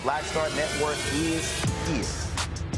Black Star Network is here.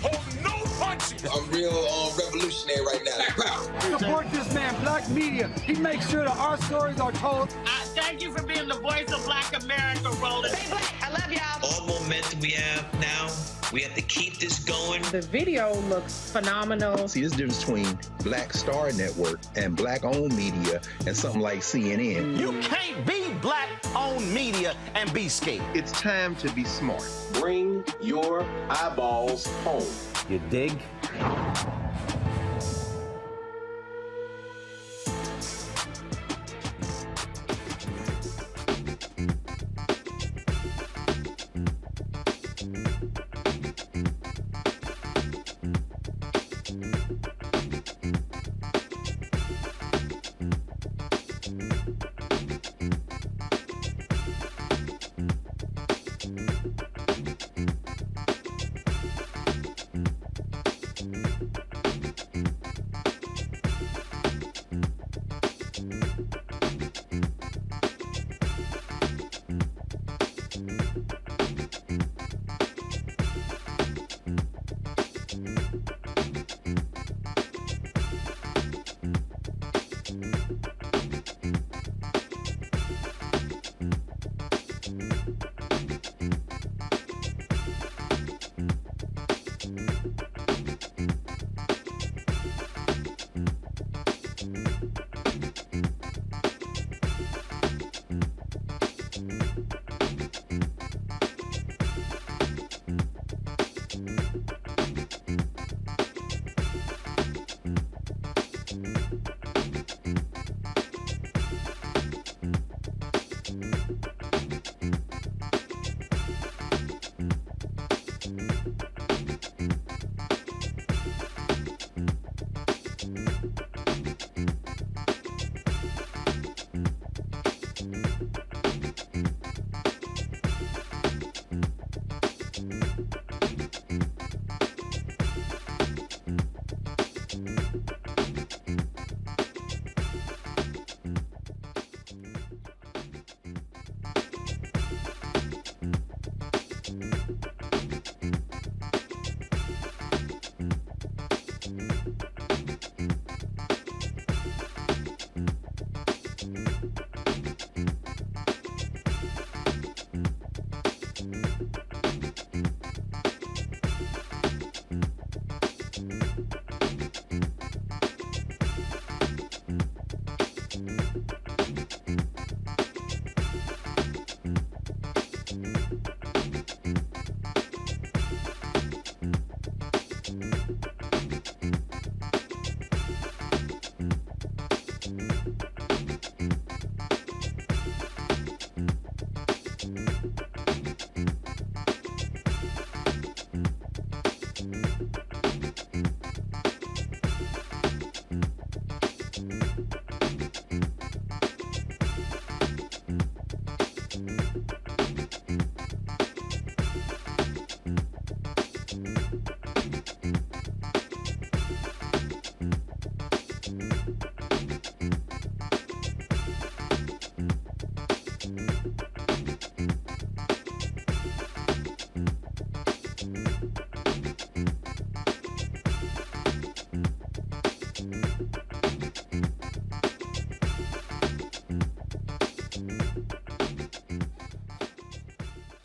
Hold no punches. I'm real revolutionary right now. Support this man, Black Media. He makes sure that our stories are told. Thank you for being the voice of Black America, Roland. Stay black. I love y'all. All momentum we have now, we have to keep this going. The video looks phenomenal. See, there's a difference between Black Star Network and Black-owned media and something like CNN. You can't be Black-owned media and be scared. It's time to be smart. Bring your eyeballs home. You dig?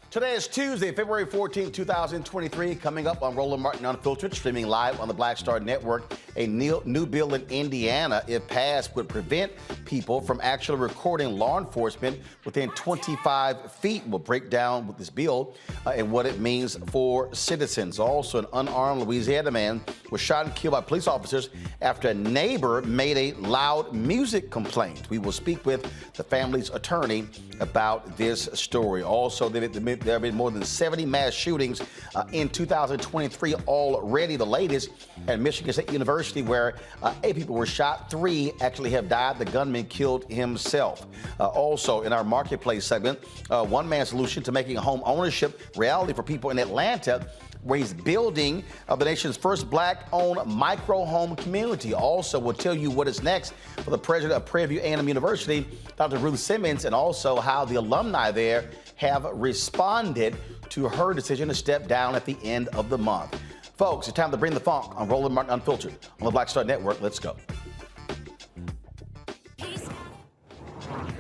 Today is Tuesday, February 14, 2023. Coming up on Roland Martin Unfiltered, streaming live on the Black Star Network. A new bill in Indiana, if passed, would prevent people from actually recording law enforcement within 25 feet. We'll break down with this bill and what it means for citizens. Also, an unarmed Louisiana man was shot and killed by police officers after a neighbor made a loud music complaint. We will speak with the family's attorney about this story. Also, there have been more than 70 mass shootings in 2023 already. The latest at Michigan State University, where 8 people were shot, 3 actually have died. The gunman killed himself. Also, in our marketplace segment, one man's solution to making home ownership reality for people in Atlanta, where he's building the nation's first black-owned micro-home community. Also, we'll tell you what is next for the president of Prairie View A&M University, Dr. Ruth Simmons, and also how the alumni there have responded to her decision to step down at the end of the month. Folks, it's time to bring the funk on Roland Martin Unfiltered on the Black Star Network. Let's go.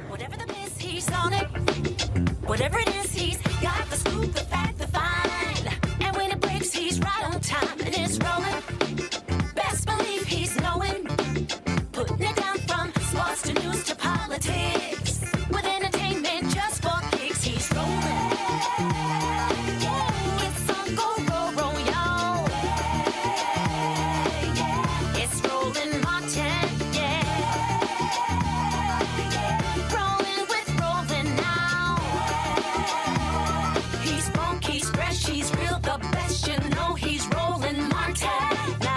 Whatever the miss, he's on it. Whatever it is, he's got the scoop, the fact, the find. And when it breaks, he's right on time and it's rolling. Best believe he's knowing. Putting it down from sports to news to politics. With entertainment just for kicks, he's rolling. It's on go, roll, roll, y'all. It's Roland Martin, yeah. Rolling with Roland now. He's funk, he's fresh, he's real, the best, you know he's Roland Martin now.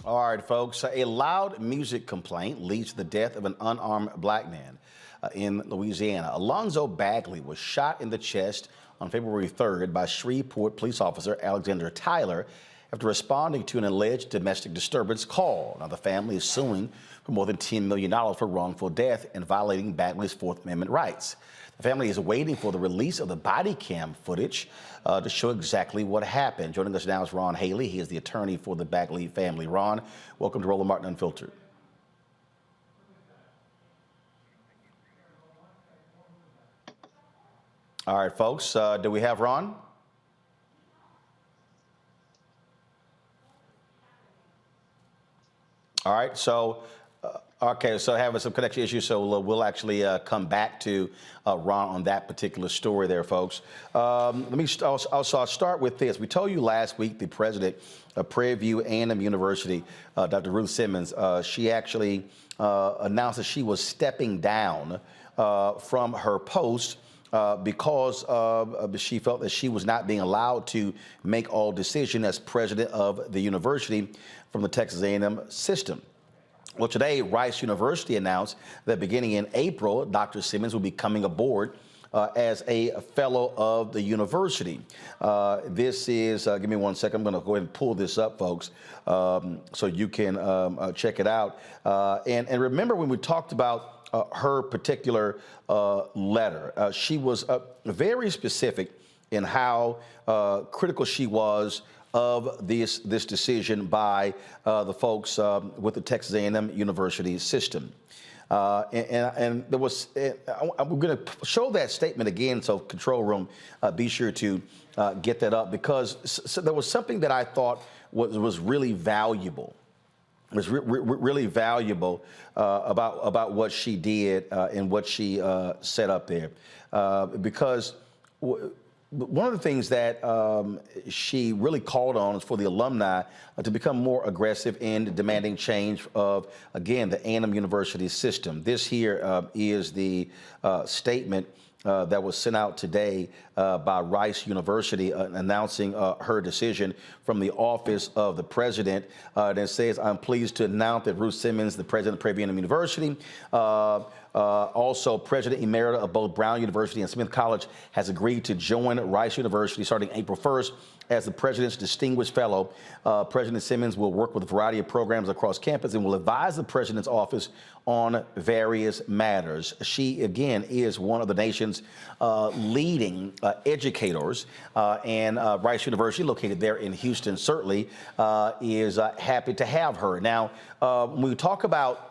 All right, folks, a loud music complaint leads to the death of an unarmed black man in Louisiana. Alonzo Bagley was shot in the chest on February 3rd by Shreveport police officer Alexander Tyler after responding to an alleged domestic disturbance call. Now, the family is suing for more than $10 million for wrongful death and violating Bagley's Fourth Amendment rights. The family is waiting for the release of the body cam footage to show exactly what happened. Joining us now is Ron Haley. He is the attorney for the Bagley family. Ron, welcome to Roland Martin Unfiltered. All right, folks, do we have Ron? All right, so, okay, so having some connection issues, so we'll actually come back to Ron on that particular story there, folks. Let me I'll start with this. We told you last week the president of Prairie View A&M University, Dr. Ruth Simmons, she actually announced that she was stepping down from her post because she felt that she was not being allowed to make all decisions as president of the university from the Texas A&M system. Well, today, Rice University announced that beginning in April, Dr. Simmons will be coming aboard as a fellow of the university. This is, give me one second, I'm going to go ahead and pull this up, folks, so you can check it out. And remember when we talked about her particular letter, she was very specific in how critical she was of this decision by the folks with the Texas A&M University system. And there was, I'm going to show that statement again, so control room, be sure to get that up, because there was something that I thought was really valuable. It was really valuable about what she did and what she set up there, because one of the things that she really called on is for the alumni to become more aggressive in demanding change of, again, the A&M University system. This here is the statement that was sent out today by Rice University announcing her decision from the office of the president. That says, I'm pleased to announce that Ruth Simmons, the president of Prairie View University, also president emerita of both Brown University and Smith College, has agreed to join Rice University starting April 1st as the president's distinguished fellow. President Simmons will work with a variety of programs across campus and will advise the president's office on various matters. She, again, is one of the nation's leading educators, and Rice University, located there in Houston, certainly is happy to have her. Now, when we talk about,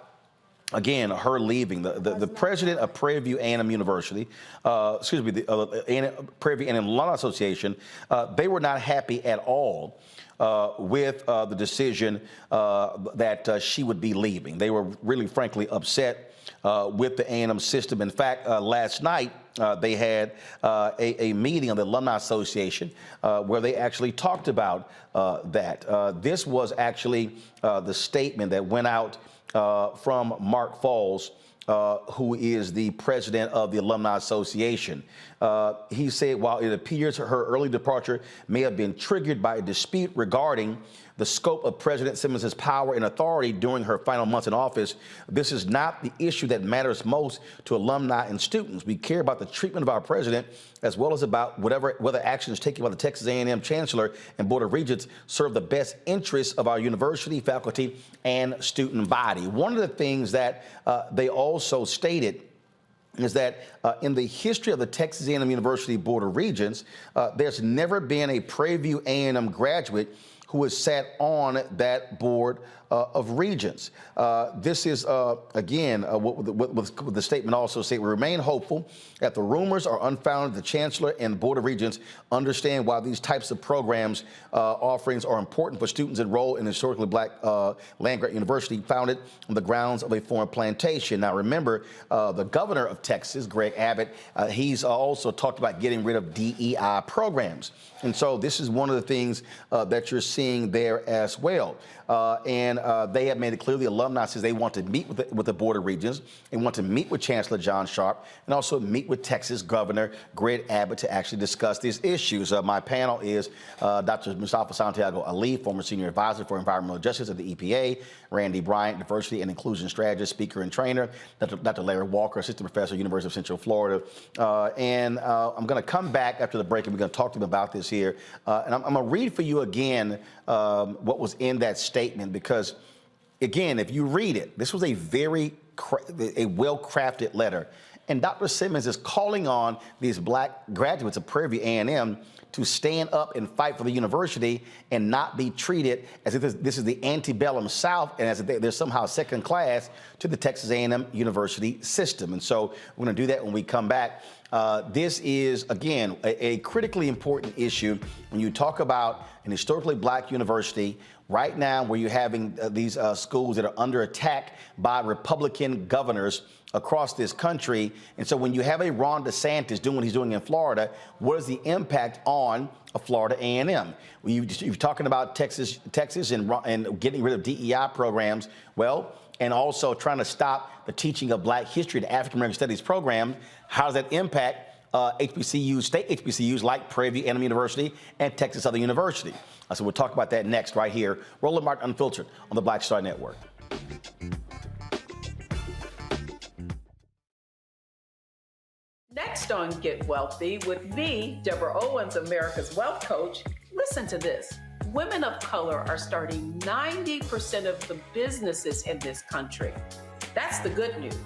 again, her leaving, the president of Prairie View A&M University, the Prairie View A&M Alumni Association, they were not happy at all with the decision that she would be leaving. They were really, frankly, upset with the A&M system. In fact, last night, they had a meeting of the Alumni Association where they actually talked about that. This was actually the statement that went out from Mark Falls, who is the president of the Alumni Association. He said, while it appears her early departure may have been triggered by a dispute regarding the scope of President Simmons' power and authority during her final months in office, this is not the issue that matters most to alumni and students. We care about the treatment of our president, as well as about whether actions taken by the Texas A&M Chancellor and Board of Regents serve the best interests of our university, faculty, and student body. One of the things that they also stated is that in the history of the Texas A&M University Board of Regents, there's never been a Prairie View A&M graduate who has sat on that board of regents. This is, again, what the statement also said. We remain hopeful that the rumors are unfounded. The Chancellor and the Board of Regents understand why these types of programs offerings are important for students enrolled in the historically black land-grant university founded on the grounds of a foreign plantation. Now, remember, the governor of Texas, Greg Abbott, he's also talked about getting rid of DEI programs. And so this is one of the things that you're seeing there as well. And they have made it clear, the alumni says they want to meet with the Board of Regents and want to meet with Chancellor John Sharp and also meet with Texas Governor Greg Abbott to actually discuss these issues. My panel is Dr. Mustafa Santiago Ali, former senior advisor for environmental justice at the EPA, Randy Bryant, diversity and inclusion strategist, speaker and trainer, Dr. Larry Walker, assistant professor, University of Central Florida. And I'm going to come back after the break and we're going to talk to them about this here. And I'm going to read for you again what was in that statement, because, again, if you read it, this was a very well-crafted letter. And Dr. Simmons is calling on these black graduates of Prairie View A&M to stand up and fight for the university and not be treated as if this is the antebellum South and as if they're somehow second class to the Texas A&M University system. And so we're going to do that when we come back. This is, again, a critically important issue when you talk about an historically black university right now where you're having these schools that are under attack by Republican governors across this country. And so when you have a Ron DeSantis doing what he's doing in Florida, what is the impact on a Florida A&M? You're talking about Texas and getting rid of DEI programs, well, and also trying to stop the teaching of black history, the African American Studies program. How does that impact HBCUs, state HBCUs like Prairie View A&M University and Texas Southern University? So we'll talk about that next right here. Roland Martin Unfiltered on the Black Star Network. Next on Get Wealthy with me, Deborah Owens, America's Wealth Coach. Listen to this. Women of color are starting 90% of the businesses in this country. That's the good news.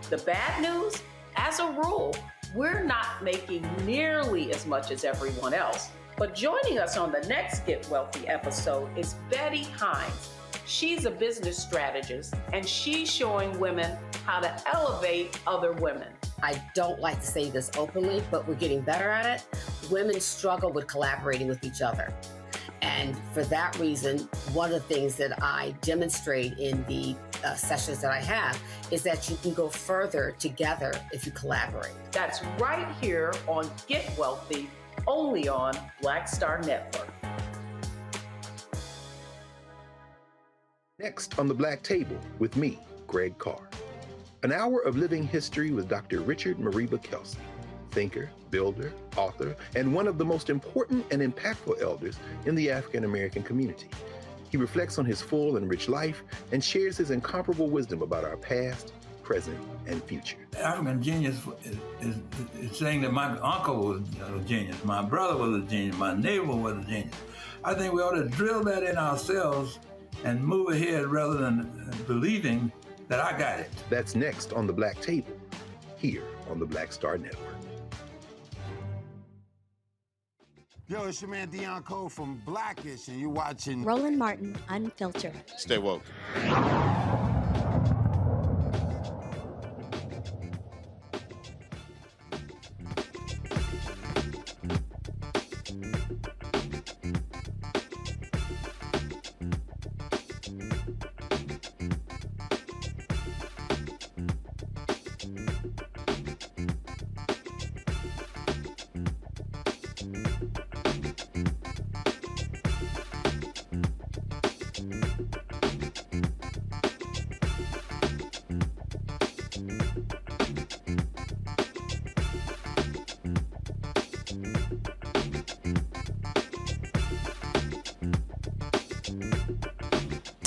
The bad news, as a rule, we're not making nearly as much as everyone else. But joining us on the next Get Wealthy episode is Betty Hines. She's a business strategist, and she's showing women how to elevate other women. I don't like to say this openly, but we're getting better at it. Women struggle with collaborating with each other. And for that reason, one of the things that I demonstrate in the sessions that I have is that you can go further together if you collaborate. That's right here on Get Wealthy, only on Black Star Network. Next on the Black Table with me, Greg Carr. An hour of living history with Dr. Richard Mariba Kelsey, thinker, builder, author, and one of the most important and impactful elders in the African American community. He reflects on his full and rich life and shares his incomparable wisdom about our past, present, and future. African genius is saying that my uncle was a genius, my brother was a genius, my neighbor was a genius. I think we ought to drill that in ourselves and move ahead rather than believing that I got it. That's next on the Black Table, here on the Black Star Network. Yo, it's your man Dion Cole from Blackish, and you're watching Roland Martin Unfiltered. Stay woke.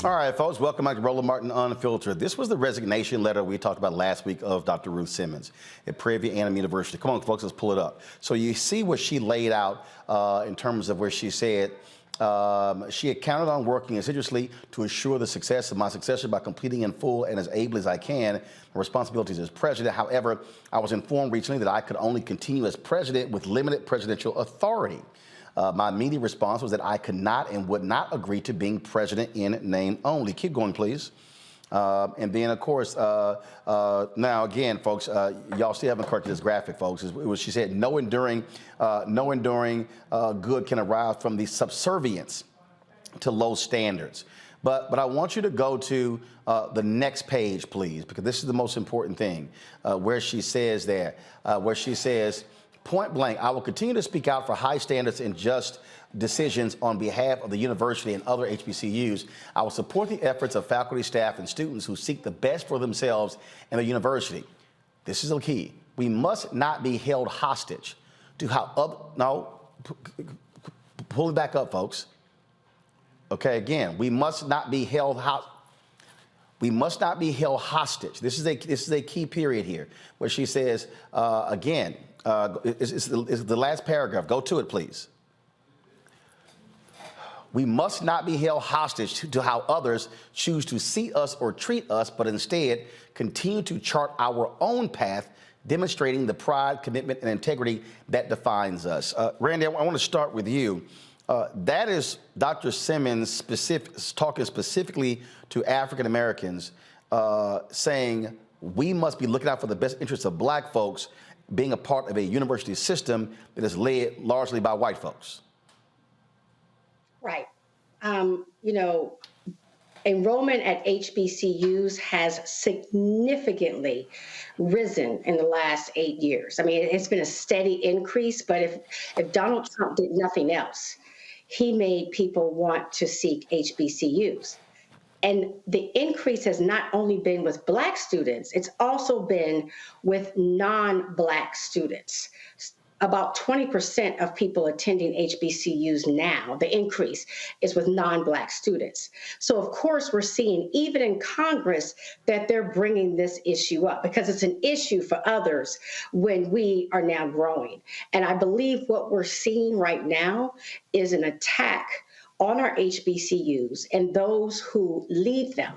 All right, folks, welcome back to Roland Martin Unfiltered. This was the resignation letter we talked about last week of Dr. Ruth Simmons at Prairie View A&M University. Come on, folks, let's pull it up. So you see what she laid out in terms of where she said she had counted on working assiduously to ensure the success of my successor by completing in full and as ably as I can my responsibilities as president. However, I was informed recently that I could only continue as president with limited presidential authority. My immediate response was that I could not and would not agree to being president in name only. Keep going, please. And then, of course, now again, folks, y'all still haven't corrected this graphic, folks. It was, she said, no enduring good can arise from the subservience to low standards. But I want you to go to the next page, please, because this is the most important thing, where she says there, point blank, I will continue to speak out for high standards and just decisions on behalf of the university and other HBCUs. I will support the efforts of faculty, staff, and students who seek the best for themselves and the university. This is the key. We must not be held hostage to how pull it back up, folks. Okay, again, we must not be held hostage. This is a key period here, where she says again. It's the last paragraph. Go to it, please. We must not be held hostage to how others choose to see us or treat us, but instead continue to chart our own path, demonstrating the pride, commitment, and integrity that defines us. Randy, I want to start with you. That is Dr. Simmons talking specifically to African Americans, saying we must be looking out for the best interests of black folks, being a part of a university system that is led largely by white folks. Right. Enrollment at HBCUs has significantly risen in the last 8 years. I mean, it's been a steady increase, but if Donald Trump did nothing else, he made people want to seek HBCUs. And the increase has not only been with Black students, it's also been with non-Black students. About 20% of people attending HBCUs now, the increase is with non-Black students. So of course, we're seeing even in Congress that they're bringing this issue up because it's an issue for others when we are now growing. And I believe what we're seeing right now is an attack on our HBCUs and those who lead them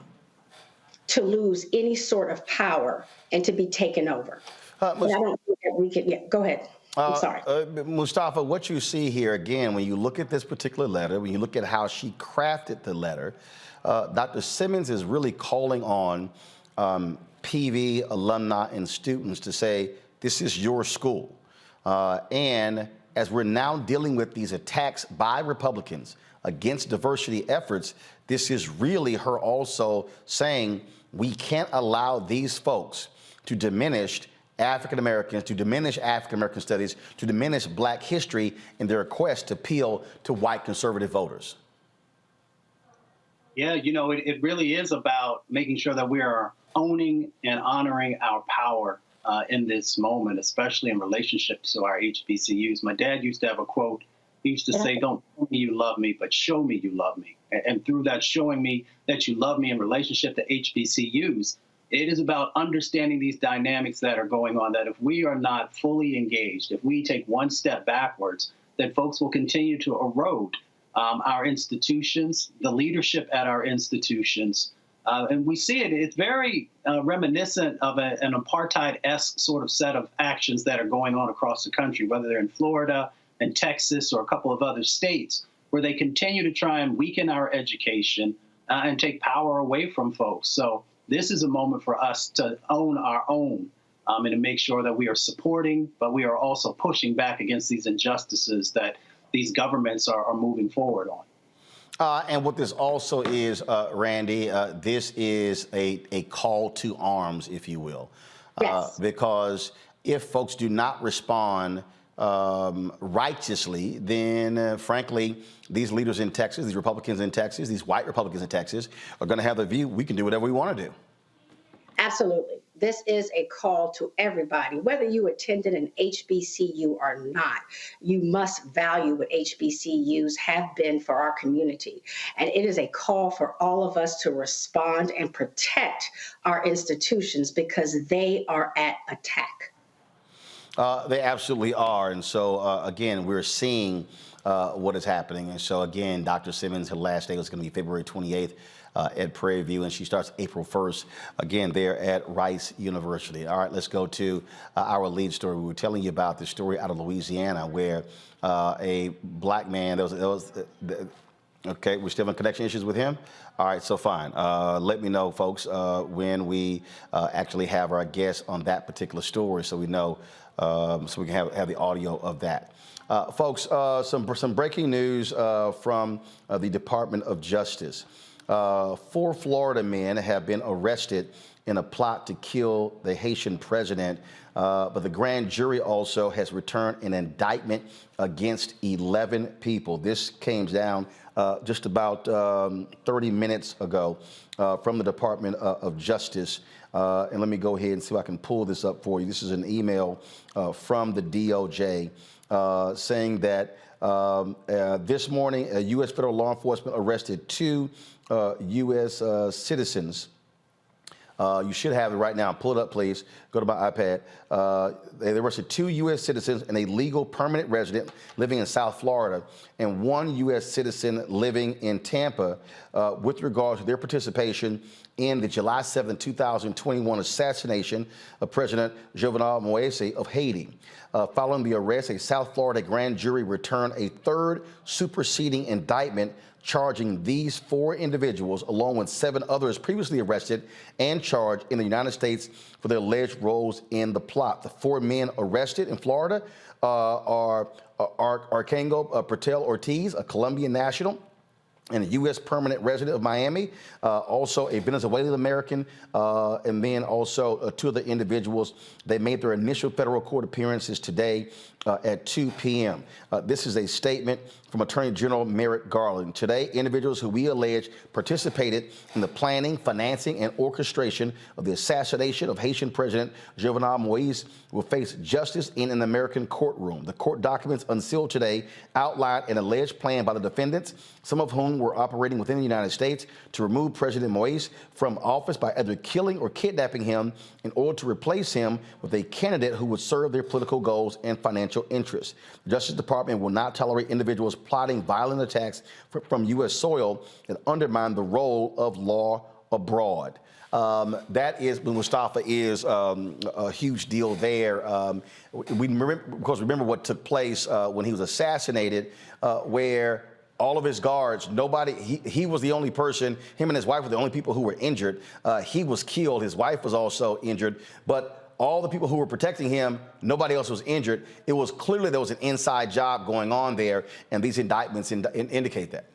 to lose any sort of power and to be taken over. I don't think that we can, go ahead. I'm sorry. Mustafa, what you see here, again, when you look at this particular letter, when you look at how she crafted the letter, Dr. Simmons is really calling on PV alumni and students to say, this is your school. And as we're now dealing with these attacks by Republicans against diversity efforts, this is really her also saying we can't allow these folks to diminish African Americans, to diminish African American studies, to diminish Black history in their quest to appeal to white conservative voters. Yeah, you know, it really is about making sure that we are owning and honoring our power in this moment, especially in relationship to our HBCUs. My dad used to have a quote. He used to say, don't tell me you love me, but show me you love me. And through that showing me that you love me in relationship to HBCUs, it is about understanding these dynamics that are going on, that if we are not fully engaged, if we take one step backwards, then folks will continue to erode our institutions, the leadership at our institutions. And we see it, it's very reminiscent of an apartheid-esque sort of set of actions that are going on across the country, whether they're in Florida and Texas or a couple of other states, where they continue to try and weaken our education and take power away from folks. So this is a moment for us to own our own and to make sure that we are supporting, but we are also pushing back against these injustices that these governments are moving forward on. And what this also is, Randy, this is a call to arms, if you will. Yes. Because if folks do not respond righteously, then frankly, these leaders in Texas, these Republicans in Texas, these white Republicans in Texas are going to have the view we can do whatever we want to do. Absolutely. This is a call to everybody, whether you attended an HBCU or not. You must value what HBCUs have been for our community. And it is a call for all of us to respond and protect our institutions because they are at attack. They absolutely are. And so, again, we're seeing what is happening. And so, again, Dr. Simmons, her last day was going to be February 28th. At Prairie View, and she starts April 1st, again, there at Rice University. All right, let's go to our lead story. We were telling you about the story out of Louisiana where a black man, okay, we're still having connection issues with him? All right, so fine. Let me know, folks, when we actually have our guest on that particular story so we know, so we can have the audio of that. Folks, some breaking news from the Department of Justice. 4 Florida men have been arrested in a plot to kill the Haitian president, but the grand jury also has returned an indictment against 11 people. This came down just about 30 minutes ago from the Department of Justice. And let me go ahead and see if I can pull this up for you. This is an email from the DOJ saying that this morning, a U.S. federal law enforcement arrested 2 U.S. citizens. You should have it right now. Pull it up, please. Go to my iPad. They arrested 2 U.S. citizens and a legal permanent resident living in South Florida and 1 U.S. citizen living in Tampa with regard to their participation in the July 7, 2021 assassination of President Jovenel Moise of Haiti. Following the arrest, a South Florida grand jury returned a 3rd superseding indictment charging these 4 individuals, along with 7 others previously arrested and charged in the United States for their alleged roles in the plot. The 4 men arrested in Florida are Arcangel Patel Ortiz, a Colombian national, and a U.S. permanent resident of Miami, also a Venezuelan American, and then also 2 other individuals. They made their initial federal court appearances today at 2 p.m. This is a statement from Attorney General Merrick Garland. Today, individuals who we allege participated in the planning, financing, and orchestration of the assassination of Haitian President Jovenel Moise will face justice in an American courtroom. The court documents unsealed today outline an alleged plan by the defendants, some of whom were operating within the United States, to remove President Moise from office by either killing or kidnapping him in order to replace him with a candidate who would serve their political goals and financial interests. The Justice Department will not tolerate individuals plotting violent attacks from U.S. soil that undermine the role of law abroad. That is, Mustafa, is a huge deal there. We remember, because remember what took place when he was assassinated, where all of his guards, nobody, he was the only person, him and his wife were the only people who were injured. He was killed. His wife was also injured. But all the people who were protecting him, nobody else was injured. It was clearly there was an inside job going on there, and these indictments indicate that.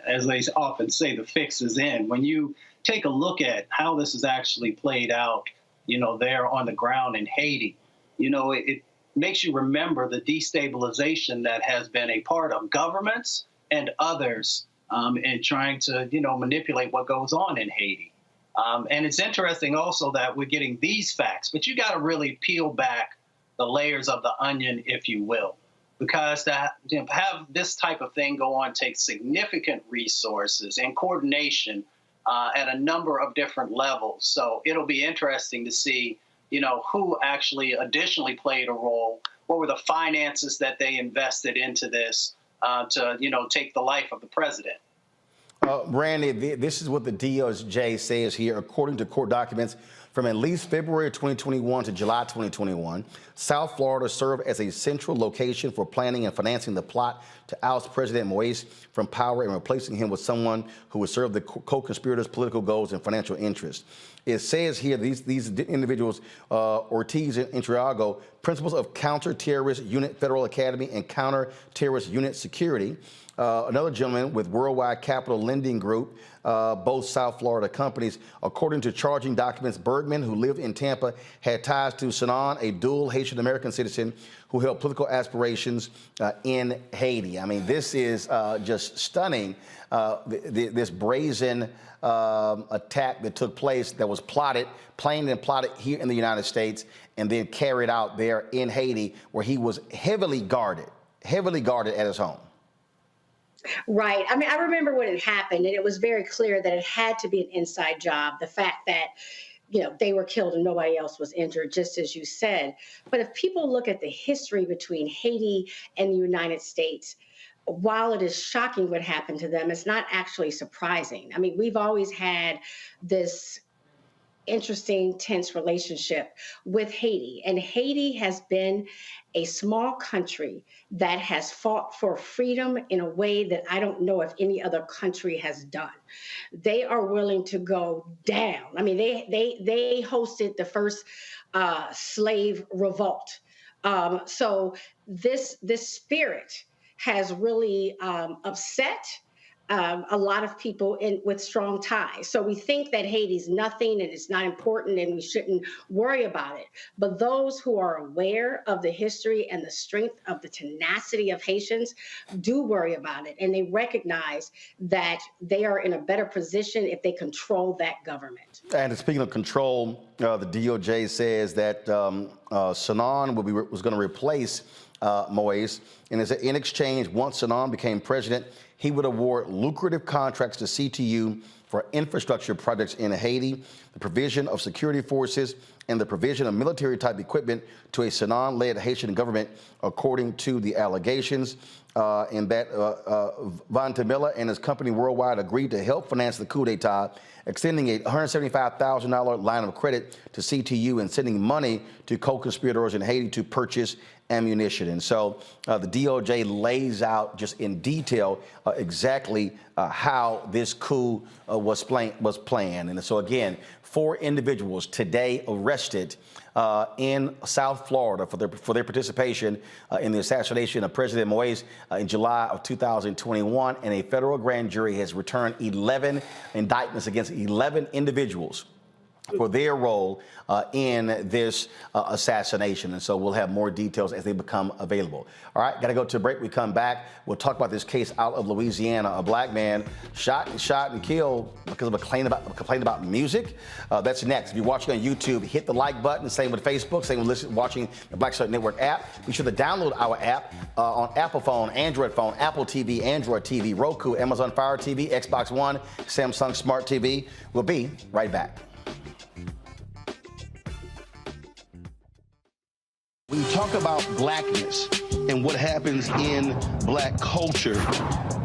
As they often say, the fix is in. When you take a look at how this is actually played out, there on the ground in Haiti, it makes you remember the destabilization that has been a part of governments and others in trying to, manipulate what goes on in Haiti. And it's interesting also that we're getting these facts, but you got to really peel back the layers of the onion, if you will, because to have this type of thing go on takes significant resources and coordination at a number of different levels. So it'll be interesting to see, who actually additionally played a role. What were the finances that they invested into this to, take the life of the president? Randy, this is what the DOJ says here. According to court documents from at least February 2021 to July 2021, South Florida served as a central location for planning and financing the plot to oust President Moise from power and replacing him with someone who would serve the co-conspirators' political goals and financial interests. It says here these individuals, Ortiz and Intriago, principals of Counter-Terrorist Unit Federal Academy and Counter-Terrorist Unit Security. Another gentleman with Worldwide Capital Lending Group, both South Florida companies. According to charging documents, Bergman, who lived in Tampa, had ties to Sanan, a dual Haitian-American citizen who held political aspirations in Haiti. I mean, this is just stunning, this brazen attack that took place that was planned and plotted here in the United States and then carried out there in Haiti, where he was heavily guarded at his home. Right. I mean, I remember when it happened, and it was very clear that it had to be an inside job. The fact that, they were killed and nobody else was injured, just as you said. But if people look at the history between Haiti and the United States, while it is shocking what happened to them, it's not actually surprising. I mean, we've always had this interesting, tense relationship with Haiti. And Haiti has been a small country that has fought for freedom in a way that I don't know if any other country has done. They are willing to go down. I mean, they hosted the first slave revolt. So this spirit has really upset a lot of people with strong ties. So we think that Haiti's nothing and it's not important and we shouldn't worry about it. But those who are aware of the history and the strength of the tenacity of Haitians do worry about it. And they recognize that they are in a better position if they control that government. And speaking of control, the DOJ says that Sanan was going to replace Moise. And in exchange, once Sanan became president, he would award lucrative contracts to CTU for infrastructure projects in Haiti, the provision of security forces, and the provision of military-type equipment to a Sanan-led Haitian government, according to the allegations. And that Vantamilla and his company Worldwide agreed to help finance the coup d'etat, extending a $175,000 line of credit to CTU and sending money to co-conspirators in Haiti to purchase ammunition. And so the DOJ lays out just in detail exactly how this coup was planned. And so again, 4 individuals today arrested in South Florida for their participation in the assassination of President Moise in July of 2021. And a federal grand jury has returned 11 indictments against 11 individuals for their role in this assassination. And so we'll have more details as they become available. All right, got to go to a break. We come back. We'll talk about this case out of Louisiana. A black man shot and killed because of a complaint about music. That's next. If you're watching on YouTube, hit the like button. Same with Facebook. Same with watching the Black Star Network app. Be sure to download our app on Apple phone, Android phone, Apple TV, Android TV, Roku, Amazon Fire TV, Xbox One, Samsung Smart TV. We'll be right back. When you talk about blackness and what happens in black culture,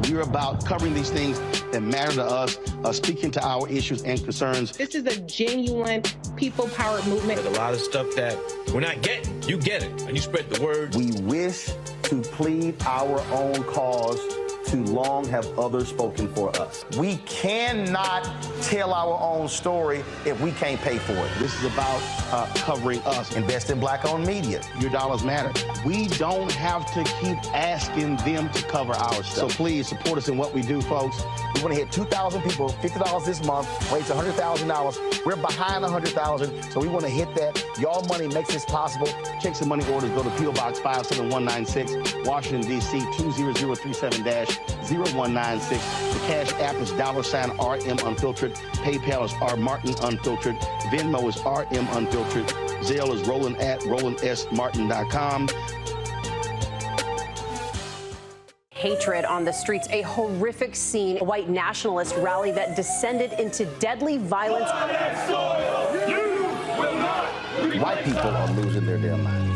we're about covering these things that matter to us, speaking to our issues and concerns. This is a genuine people-powered movement. There's a lot of stuff that we're not getting. You get it, and you spread the word. We wish to plead our own cause to Too long have others spoken for us. We cannot tell our own story if we can't pay for it. This is about covering us. Invest in black-owned media. Your dollars matter. We don't have to keep asking them to cover our stuff. So please support us in what we do, folks. We want to hit 2,000 people, $50 this month, raise $100,000. We're behind 100,000, so we want to hit that. Y'all money makes this possible. Check some money orders. Go to P.O. Box 57196, Washington, D.C. 20037-0196. The Cash App is $RM Unfiltered. PayPal is R Martin Unfiltered. Venmo is RM Unfiltered. Zelle is Roland at RolandSMartin.com. Hatred on the streets, a horrific scene, a white nationalist rally that descended into deadly violence. White people are losing their damn minds.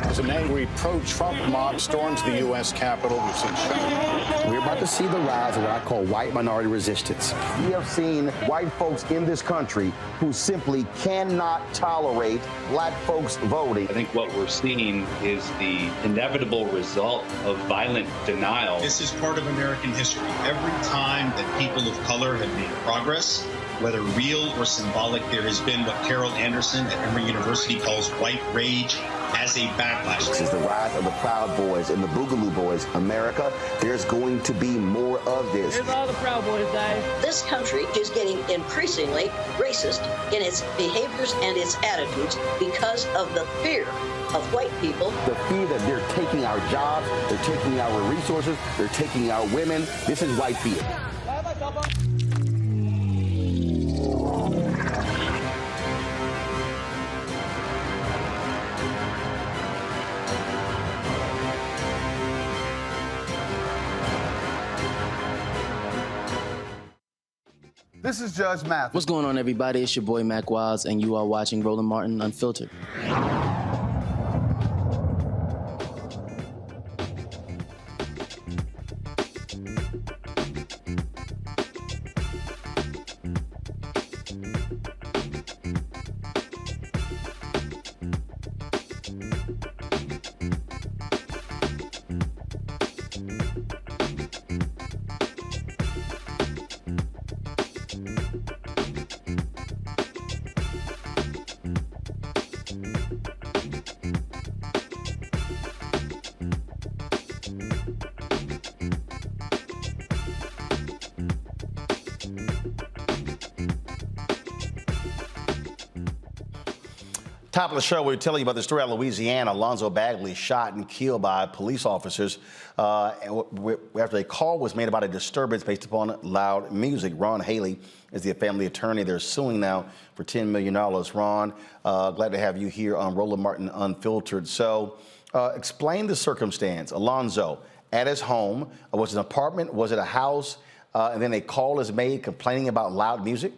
As an angry pro-Trump mob storms the U.S. Capitol, we've seen shooting. We're about to see the rise of what I call white minority resistance. We have seen white folks in this country who simply cannot tolerate black folks voting. I think what we're seeing is the inevitable result of violent denial. This is part of American history. Every time that people of color have made progress, whether real or symbolic, there has been what Carol Anderson at Emory University calls white rage as a backlash. This is the rise of the Proud Boys and the Boogaloo Boys. America, there's going to be more of this. Here's all the Proud Boys, guys. This country is getting increasingly racist in its behaviors and its attitudes because of the fear of white people. The fear that they're taking our jobs, they're taking our resources, they're taking our women. This is white fear. This is Judge Mathis. What's going on, everybody? It's your boy Mac Wiles, and you are watching Roland Martin Unfiltered. Top of the show, we're telling you about the story out of Louisiana. Alonzo Bagley shot and killed by police officers after a call was made about a disturbance based upon loud music. Ron Haley is the family attorney. They're suing now for $10 million. Ron, glad to have you here on Roland Martin Unfiltered. So explain the circumstance. Alonzo, at his home, was it an apartment? Was it a house? And then a call is made complaining about loud music?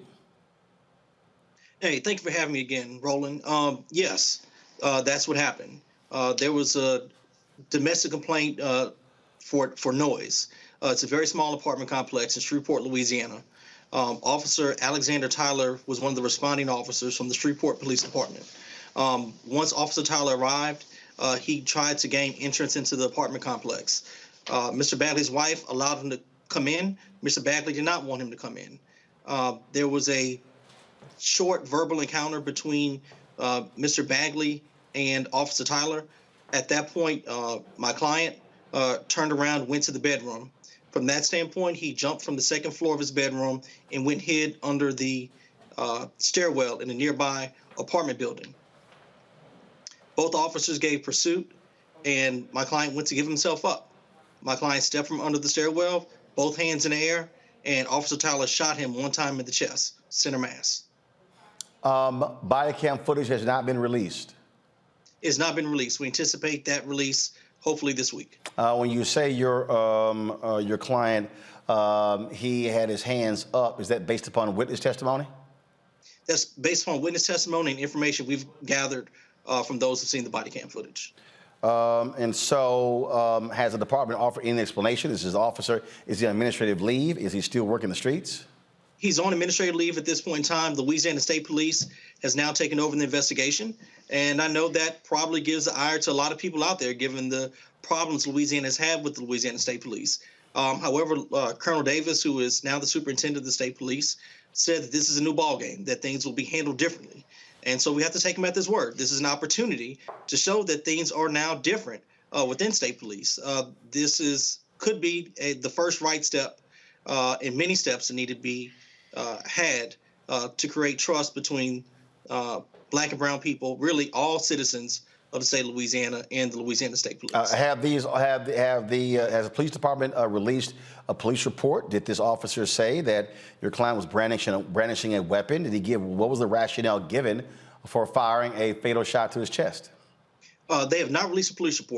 Hey, thank you for having me again, Roland. Yes, that's what happened. There was a domestic complaint for noise. It's a very small apartment complex in Shreveport, Louisiana. Officer Alexander Tyler was one of the responding officers from the Shreveport Police Department. Once Officer Tyler arrived, he tried to gain entrance into the apartment complex. Mr. Bagley's wife allowed him to come in. Mr. Bagley did not want him to come in. There was a short verbal encounter between Mr. Bagley and Officer Tyler. At that point, my client turned around, went to the bedroom. From that standpoint, he jumped from the second floor of his bedroom and went hid under the stairwell in a nearby apartment building. Both officers gave pursuit, and my client went to give himself up. My client stepped from under the stairwell, both hands in the air, and Officer Tyler shot him one time in the chest, center mass. Body cam footage has not been released. It's not been released. We anticipate that release hopefully this week. When you say your client, he had his hands up, is that based upon witness testimony? That's based upon witness testimony and information we've gathered from those who've seen the body cam footage. And so has the department offered any explanation? Is his officer, is he on administrative leave? Is he still working the streets? He's on administrative leave at this point in time. The Louisiana State Police has now taken over the investigation, And I know that probably gives the ire to a lot of people out there, given the problems Louisiana has had with the Louisiana State Police. However, Colonel Davis, who is now the superintendent of the state police, said that this is a new ballgame, that things will be handled differently. And so we have to take him at his word. This is an opportunity to show that things are now different within state police. This could be the first right step in many steps that need to be had to create trust between Black and brown people, really all citizens of the state of Louisiana and the Louisiana State Police. They have not released a police report,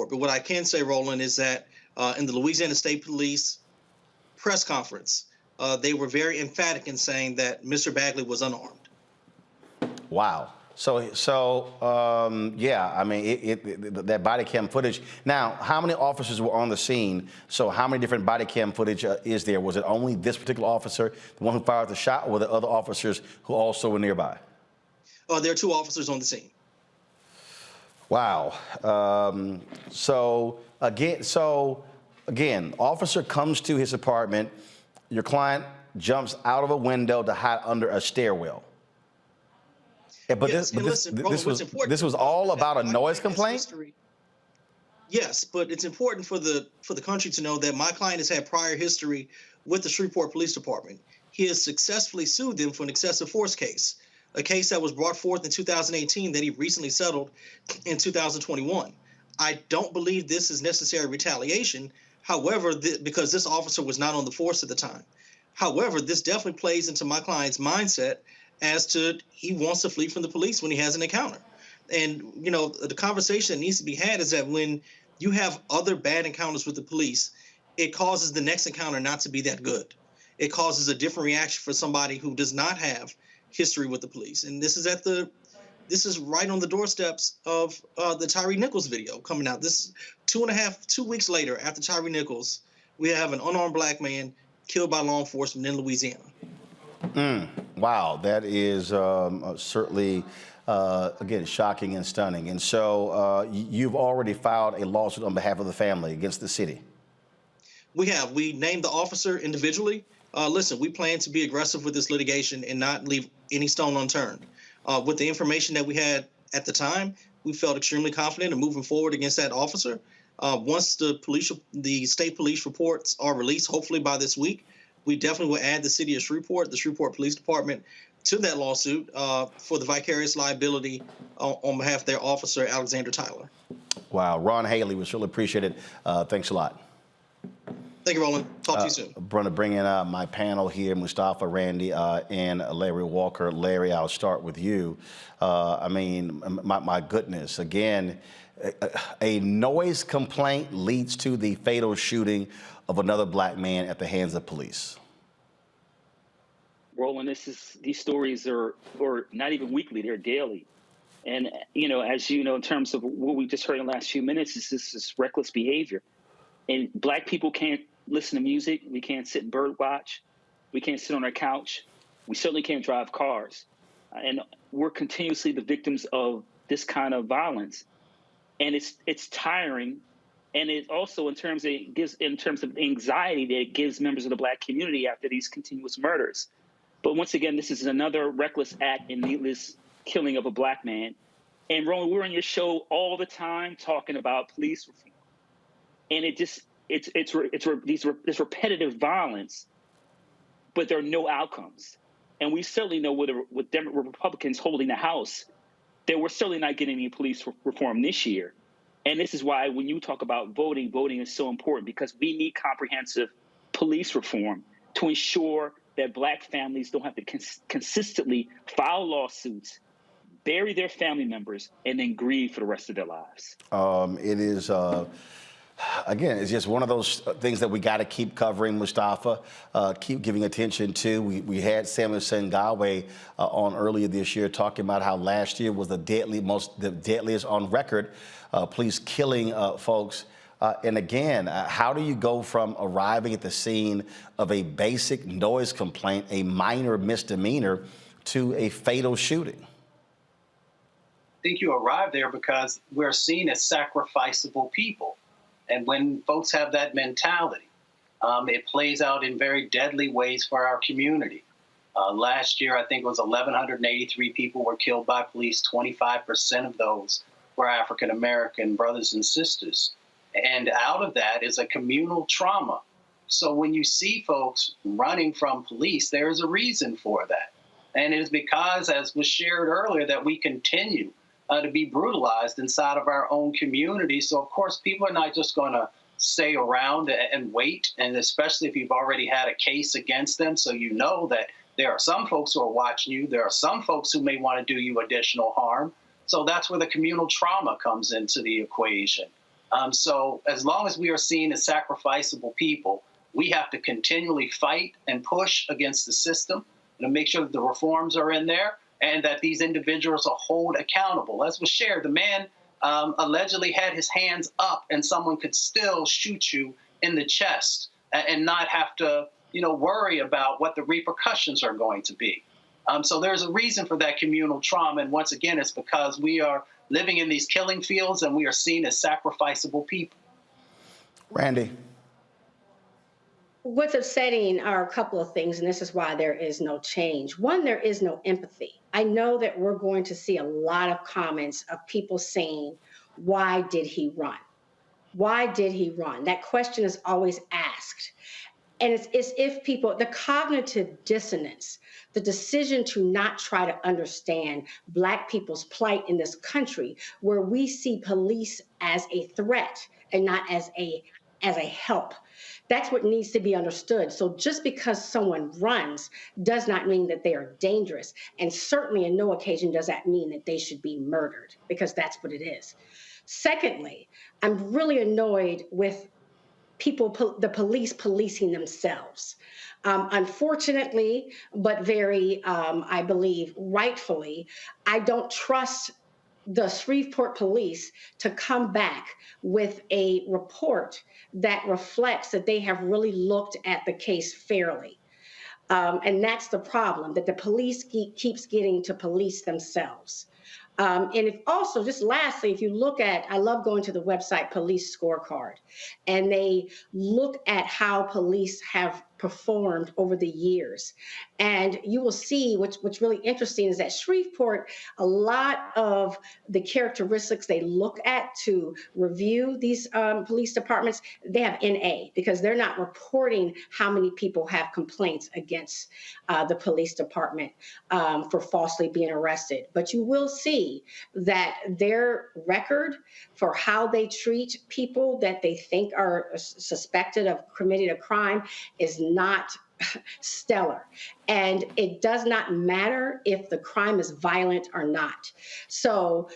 but what I can say, Roland, is that in the Louisiana State Police press conference, they were very emphatic in saying that Mr. Bagley was unarmed. Wow. Yeah, I mean, that body cam footage. Now, how many officers were on the scene? So how many different body cam footage is there? Was it only this particular officer, the one who fired the shot, or were there other officers who also were nearby? There are 2 officers on the scene. Wow. Again, officer comes to his apartment. Your client jumps out of a window to hide under a stairwell. Yeah, but yes, this was all about a noise complaint? Yes, but it's important for the country to know that my client has had prior history with the Shreveport Police Department. He has successfully sued them for an excessive force case, a case that was brought forth in 2018 that he recently settled in 2021. I don't believe this is necessary retaliation. However, because this officer was not on the force at the time. However, this definitely plays into my client's mindset as to he wants to flee from the police when he has an encounter. And, you know, the conversation that needs to be had is that when you have other bad encounters with the police, it causes the next encounter not to be that good. It causes a different reaction for somebody who does not have history with the police. And this is right on the doorsteps of the Tyree Nichols video coming out. This is 2 weeks later after Tyree Nichols, we have an unarmed Black man killed by law enforcement in Louisiana. Wow, that is certainly, again, shocking and stunning. And so you've already filed a lawsuit on behalf of the family against the city. We have. We named the officer individually. Listen, we plan to be aggressive with this litigation and not leave any stone unturned. With the information that we had at the time, we felt extremely confident in moving forward against that officer. Once the state police reports are released, hopefully by this week, we definitely will add the city of Shreveport, the Shreveport Police Department, to that lawsuit for the vicarious liability on behalf of their officer, Alexander Tyler. Wow. Ron Haley, we really appreciate it. Thanks a lot. Thank you, Roland. Talk to you soon. I'm going to bring in my panel here, Mustafa, Randy, and Larry Walker. Larry, I'll start with you. I mean, my goodness, again, a noise complaint leads to the fatal shooting of another Black man at the hands of police. Roland, these stories are not even weekly, they're daily. And, you know, as you know, in terms of what we just heard in the last few minutes, is this reckless behavior. And Black people can't listen to music. We can't sit and bird watch. We can't sit on our couch. We certainly can't drive cars. And we're continuously the victims of this kind of violence. And it's tiring. And it also, in terms of anxiety that it gives members of the Black community after these continuous murders. But once again, this is another reckless act and needless killing of a Black man. And Roland, we're on your show all the time talking about police reform. And it's repetitive violence, but there are no outcomes. And we certainly know with Republicans holding the House, that we're certainly not getting any police reform this year. And this is why when you talk about voting is so important, because we need comprehensive police reform to ensure that Black families don't have to consistently file lawsuits, bury their family members, and then grieve for the rest of their lives. It is, again, it's just one of those things that we got to keep covering, Mustafa, keep giving attention to. We had Samuel Sengawe on earlier this year talking about how last year was the deadliest on record, police killing folks. And again, how do you go from arriving at the scene of a basic noise complaint, a minor misdemeanor, to a fatal shooting? think you arrive there because we're seen as sacrificable people. And when folks have that mentality, it plays out in very deadly ways for our community. Last year, I think it was 1,183 people were killed by police. 25% of those were African-American brothers and sisters. And out of that is a communal trauma. So when you see folks running from police, there is a reason for that. And it is because, as was shared earlier, that we continue to be brutalized inside of our own community. So, of course, people are not just going to stay around and wait, and especially if you've already had a case against them. So you know that there are some folks who are watching you. There are some folks who may want to do you additional harm. So that's where the communal trauma comes into the equation. So as long as we are seen as sacrificable people, we have to continually fight and push against the system to make sure that the reforms are in there and that these individuals are held accountable. As was shared, the man allegedly had his hands up and someone could still shoot you in the chest and not have to, worry about what the repercussions are going to be. So there's a reason for that communal trauma. And once again, it's because we are living in these killing fields and we are seen as sacrificable people. Randy. What's upsetting are a couple of things, and this is why there is no change. One, there is no empathy. I know that we're going to see a lot of comments of people saying, why did he run? Why did he run? That question is always asked. And it's as if people, the cognitive dissonance, the decision to not try to understand Black people's plight in this country, where we see police as a threat and not as a help. That's what needs to be understood. So just because someone runs does not mean that they are dangerous. And certainly in no occasion does that mean that they should be murdered, because that's what it is. Secondly, I'm really annoyed with the police policing themselves. Unfortunately, but very, I believe, rightfully, I don't trust the Shreveport police to come back with a report that reflects that they have really looked at the case fairly. And that's the problem, that the police keeps getting to police themselves. And if also, just lastly, if you look at, I love going to the website Police Scorecard, and they look at how police have performed over the years. And you will see what's really interesting is that Shreveport, a lot of the characteristics they look at to review these police departments, they have NA, because they're not reporting how many people have complaints against the police department for falsely being arrested. But you will see that their record for how they treat people that they think are suspected of committing a crime is not stellar. And it does not matter if the crime is violent or not. So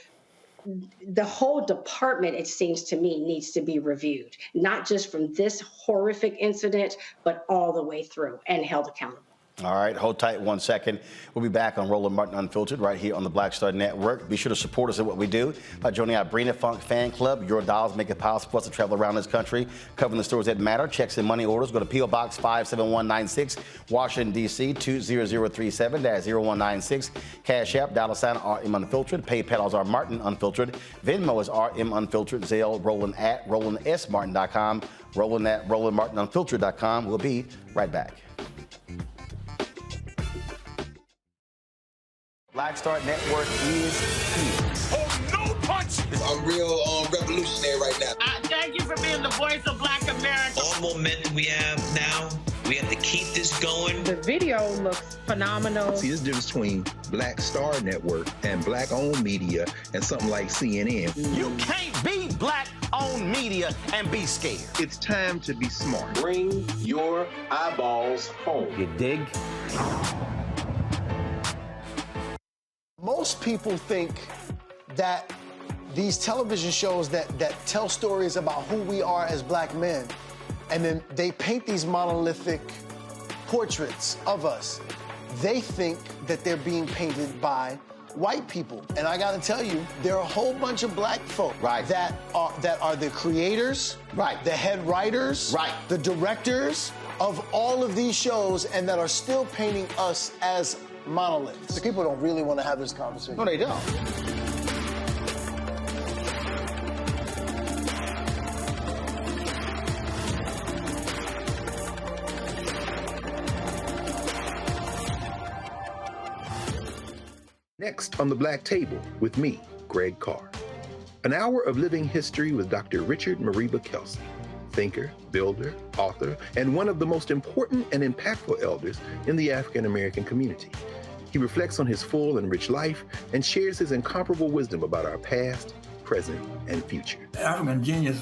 the whole department, it seems to me, needs to be reviewed, not just from this horrific incident, but all the way through and held accountable. All right, hold tight 1 second. We'll be back on Roland Martin Unfiltered right here on the Black Star Network. Be sure to support us in what we do by joining our Brina Funk fan club. Your dollars make it possible for us to travel around this country, covering the stories that matter. Checks and money orders. Go to P.O. Box 57196, Washington, D.C. 20037-0196. Cash App, $RM Unfiltered. PayPal is R Martin Unfiltered. Venmo is RM Unfiltered. Zelle, Roland at RolandSMartin.com. Roland at RolandMartinUnfiltered.com. We'll be right back. Black Star Network is here. Oh, no punch! I'm real revolutionary right now. Thank you for being the voice of Black America. All the momentum we have now, we have to keep this going. The video looks phenomenal. See, this difference between Black Star Network and Black-owned media and something like CNN. You can't be Black-owned media and be scared. It's time to be smart. Bring your eyeballs home. You dig? Most people think that these television shows that tell stories about who we are as Black men, and then they paint these monolithic portraits of us. They think that they're being painted by white people. And I gotta tell you, there are a whole bunch of Black folk that are the creators, the head writers, the directors of all of these shows, and that are still painting us as monoliths. The people don't really want to have this conversation. No, they don't. Next on the Black Table with me, Greg Carr. An hour of living history with Dr. Richard Mariba Kelsey, thinker, builder, author, and one of the most important and impactful elders in the African American community. He reflects on his full and rich life and shares his incomparable wisdom about our past, present, and future. African genius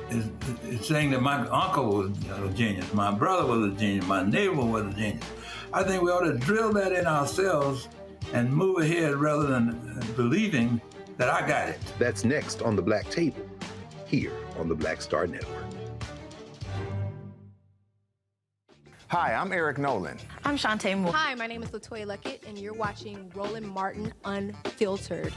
is saying that my uncle was a genius, my brother was a genius, my neighbor was a genius. I think we ought to drill that in ourselves and move ahead rather than believing that I got it. That's next on the Black Table, here on the Black Star Network. Hi, I'm Eric Nolan. I'm Shantae Moore. Hi, my name is LaToya Luckett, and you're watching Roland Martin Unfiltered.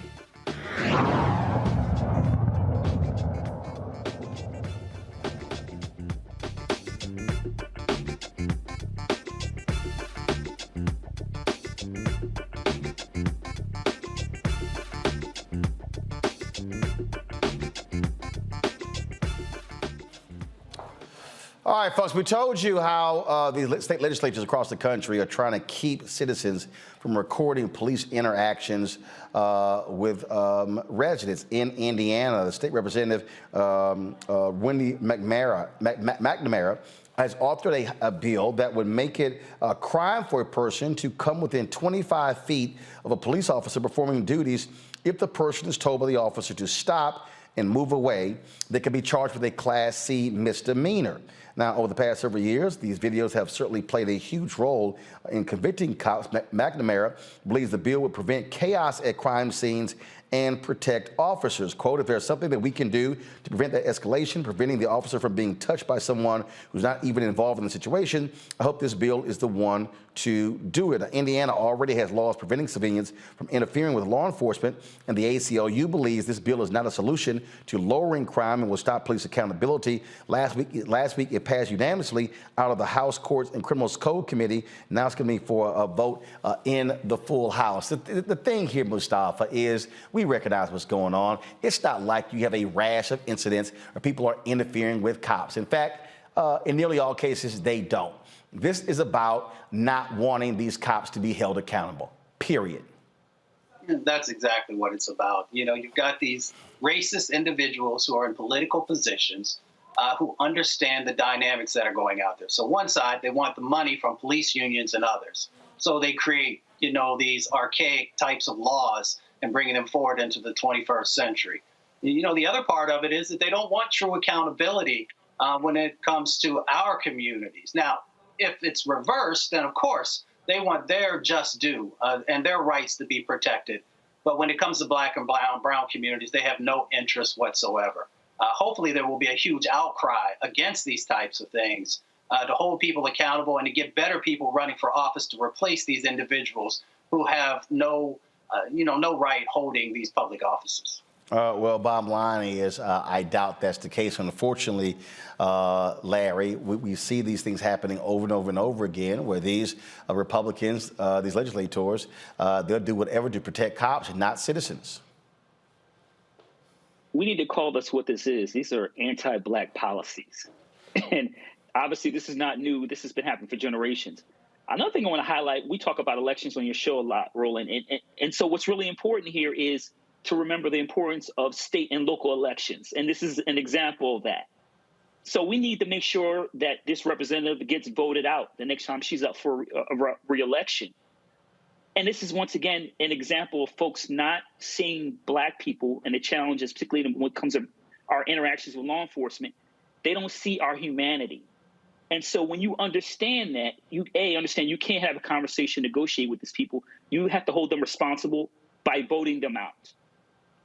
All right, folks, we told you how the state legislatures across the country are trying to keep citizens from recording police interactions with residents in Indiana. The state representative, Wendy McNamara, has authored a bill that would make it a crime for a person to come within 25 feet of a police officer performing duties if the person is told by the officer to stop and move away. They can be charged with a Class C misdemeanor. Now, over the past several years, these videos have certainly played a huge role in convicting cops. McNamara believes the bill would prevent chaos at crime scenes and protect officers. Quote, if there's something that we can do to prevent that escalation, preventing the officer from being touched by someone who's not even involved in the situation, I hope this bill is the one to do it. Indiana already has laws preventing civilians from interfering with law enforcement, and the ACLU believes this bill is not a solution to lowering crime and will stop police accountability. Last week it passed unanimously out of the House Courts and Criminals Code Committee. Now it's going to be for a vote in the full House. The thing here, Mustafa, is we recognize what's going on. It's not like you have a rash of incidents where people are interfering with cops. In fact, in nearly all cases, they don't. This is about not wanting these cops to be held accountable, period. That's exactly what it's about. You know, you've got these racist individuals who are in political positions who understand the dynamics that are going out there. So one side, they want the money from police unions and others. So they create, you know, these archaic types of laws and bringing them forward into the 21st century. You know, the other part of it is that they don't want true accountability when it comes to our communities. Now, if it's reversed, then of course they want their just due and their rights to be protected. But when it comes to black and brown communities, they have no interest whatsoever. Hopefully there will be a huge outcry against these types of things to hold people accountable and to get better people running for office to replace these individuals who have no right holding these public offices. Well, bottom line is I doubt that's the case. Unfortunately, Larry, we see these things happening over and over and over again where these Republicans, these legislators, they'll do whatever to protect cops and not citizens. We need to call this what this is. These are anti-black policies. And obviously, this is not new. This has been happening for generations. Another thing I want to highlight, we talk about elections on your show a lot, Roland. And so what's really important here is to remember the importance of state and local elections. And this is an example of that. So we need to make sure that this representative gets voted out the next time she's up for a re-election. And this is, once again, an example of folks not seeing black people and the challenges, particularly when it comes to our interactions with law enforcement. They don't see our humanity. And so when you understand that, you understand you can't have a conversation, negotiate with these people. You have to hold them responsible by voting them out.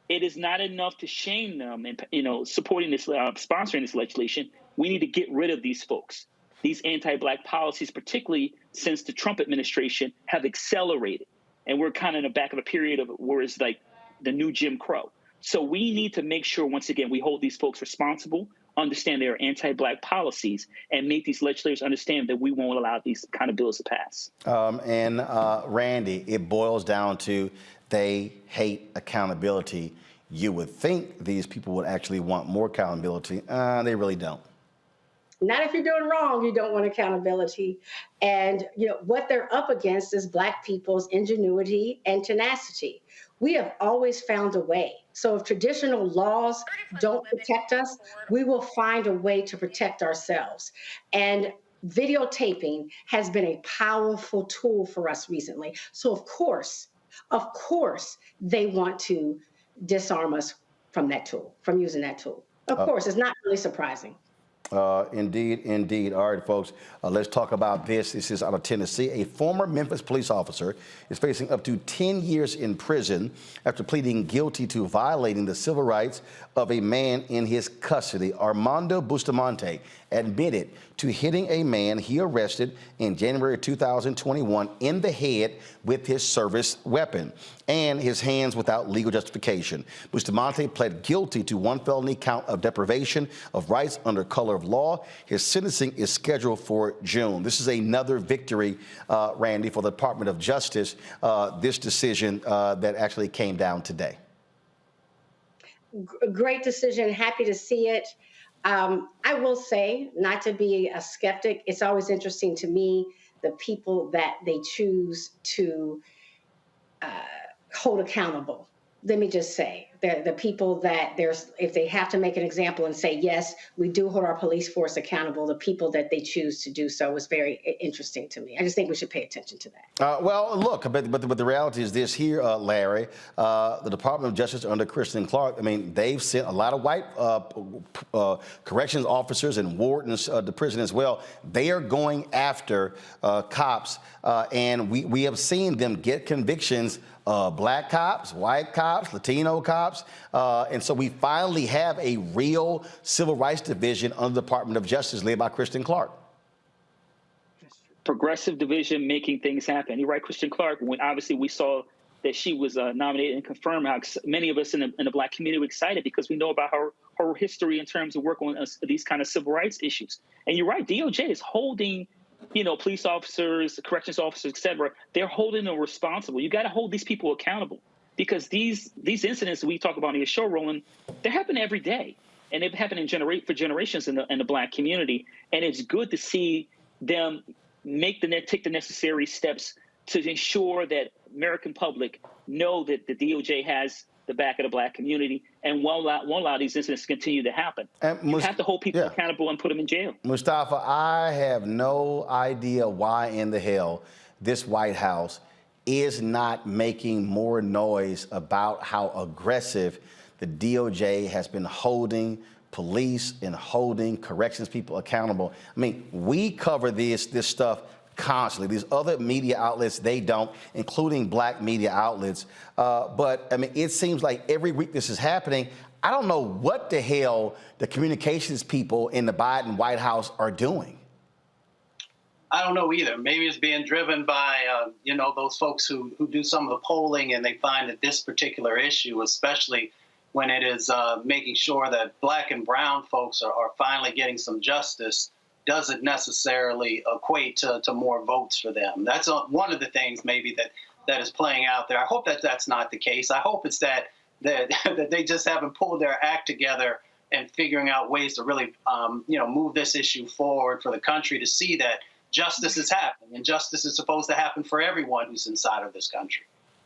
It is not enough to shame them and, supporting this, sponsoring this legislation. We need to get rid of these folks. These anti-black policies, particularly since the Trump administration, have accelerated. And we're kind of in the back of a period of where it's like the new Jim Crow. So we need to make sure, once again, we hold these folks responsible, understand their anti-black policies, and make these legislators understand that we won't allow these kind of bills to pass. Randy, it boils down to they hate accountability. You would think these people would actually want more accountability. They really don't. Not if you're doing wrong, you don't want accountability. And what they're up against is Black people's ingenuity and tenacity. We have always found a way. So if traditional laws don't protect us, we will find a way to protect ourselves. And videotaping has been a powerful tool for us recently. So of course, they want to disarm us from that tool, from using that tool. Of course, it's not really surprising. Indeed. All right, folks, let's talk about this. This is out of Tennessee. A former Memphis police officer is facing up to 10 years in prison after pleading guilty to violating the civil rights of a man in his custody. Armando Bustamante admitted to hitting a man he arrested in January 2021 in the head with his service weapon and his hands without legal justification. Bustamante pled guilty to one felony count of deprivation of rights under color of law. His sentencing is scheduled for June. This is another victory, Randy, for the Department of Justice, this decision that actually came down today. Great decision. Happy to see it. I will say, not to be a skeptic, it's always interesting to me the people that they choose to hold accountable. Let me just say, the people that if they have to make an example and say, yes, we do hold our police force accountable, the people that they choose to do so is very interesting to me. I just think we should pay attention to that. Well, look, but the reality is this here, Larry, the Department of Justice under Kristen Clark, I mean, they've sent a lot of white corrections officers and wardens to prison as well. They are going after cops, and we have seen them get convictions. Black cops, white cops, Latino cops. And so we finally have a real civil rights division under the Department of Justice led by Kristen Clark. Progressive division making things happen. You're right, Kristen Clark, when obviously we saw that she was nominated and confirmed, how many of us in the Black community were excited because we know about her history in terms of work on these kind of civil rights issues. And you're right, DOJ is holding police officers, corrections officers, et cetera, they're holding them responsible. You got to hold these people accountable because these incidents that we talk about on your show, Roland, they happen every day. And they've happened for generations in the Black community. And it's good to see them take the necessary steps to ensure that American public know that the DOJ has the back of the Black community and won't allow these incidents to continue to happen. You have to hold people accountable and put them in jail. Mustafa, I have no idea why in the hell this White House is not making more noise about how aggressive the DOJ has been holding police and holding corrections people accountable. I mean, we cover this stuff constantly. These other media outlets, they don't, including Black media outlets. But I mean, it seems like every week this is happening. I don't know what the hell the communications people in the Biden White House are doing. I don't know either. Maybe it's being driven by, those folks who do some of the polling, and they find that this particular issue, especially when it is making sure that Black and brown folks are finally getting some justice, doesn't necessarily equate to more votes for them. That's one of the things maybe that is playing out there. I hope that that's not the case. I hope it's that they just haven't pulled their act together and figuring out ways to really, move this issue forward for the country to see that justice is happening, and justice is supposed to happen for everyone who's inside of this country.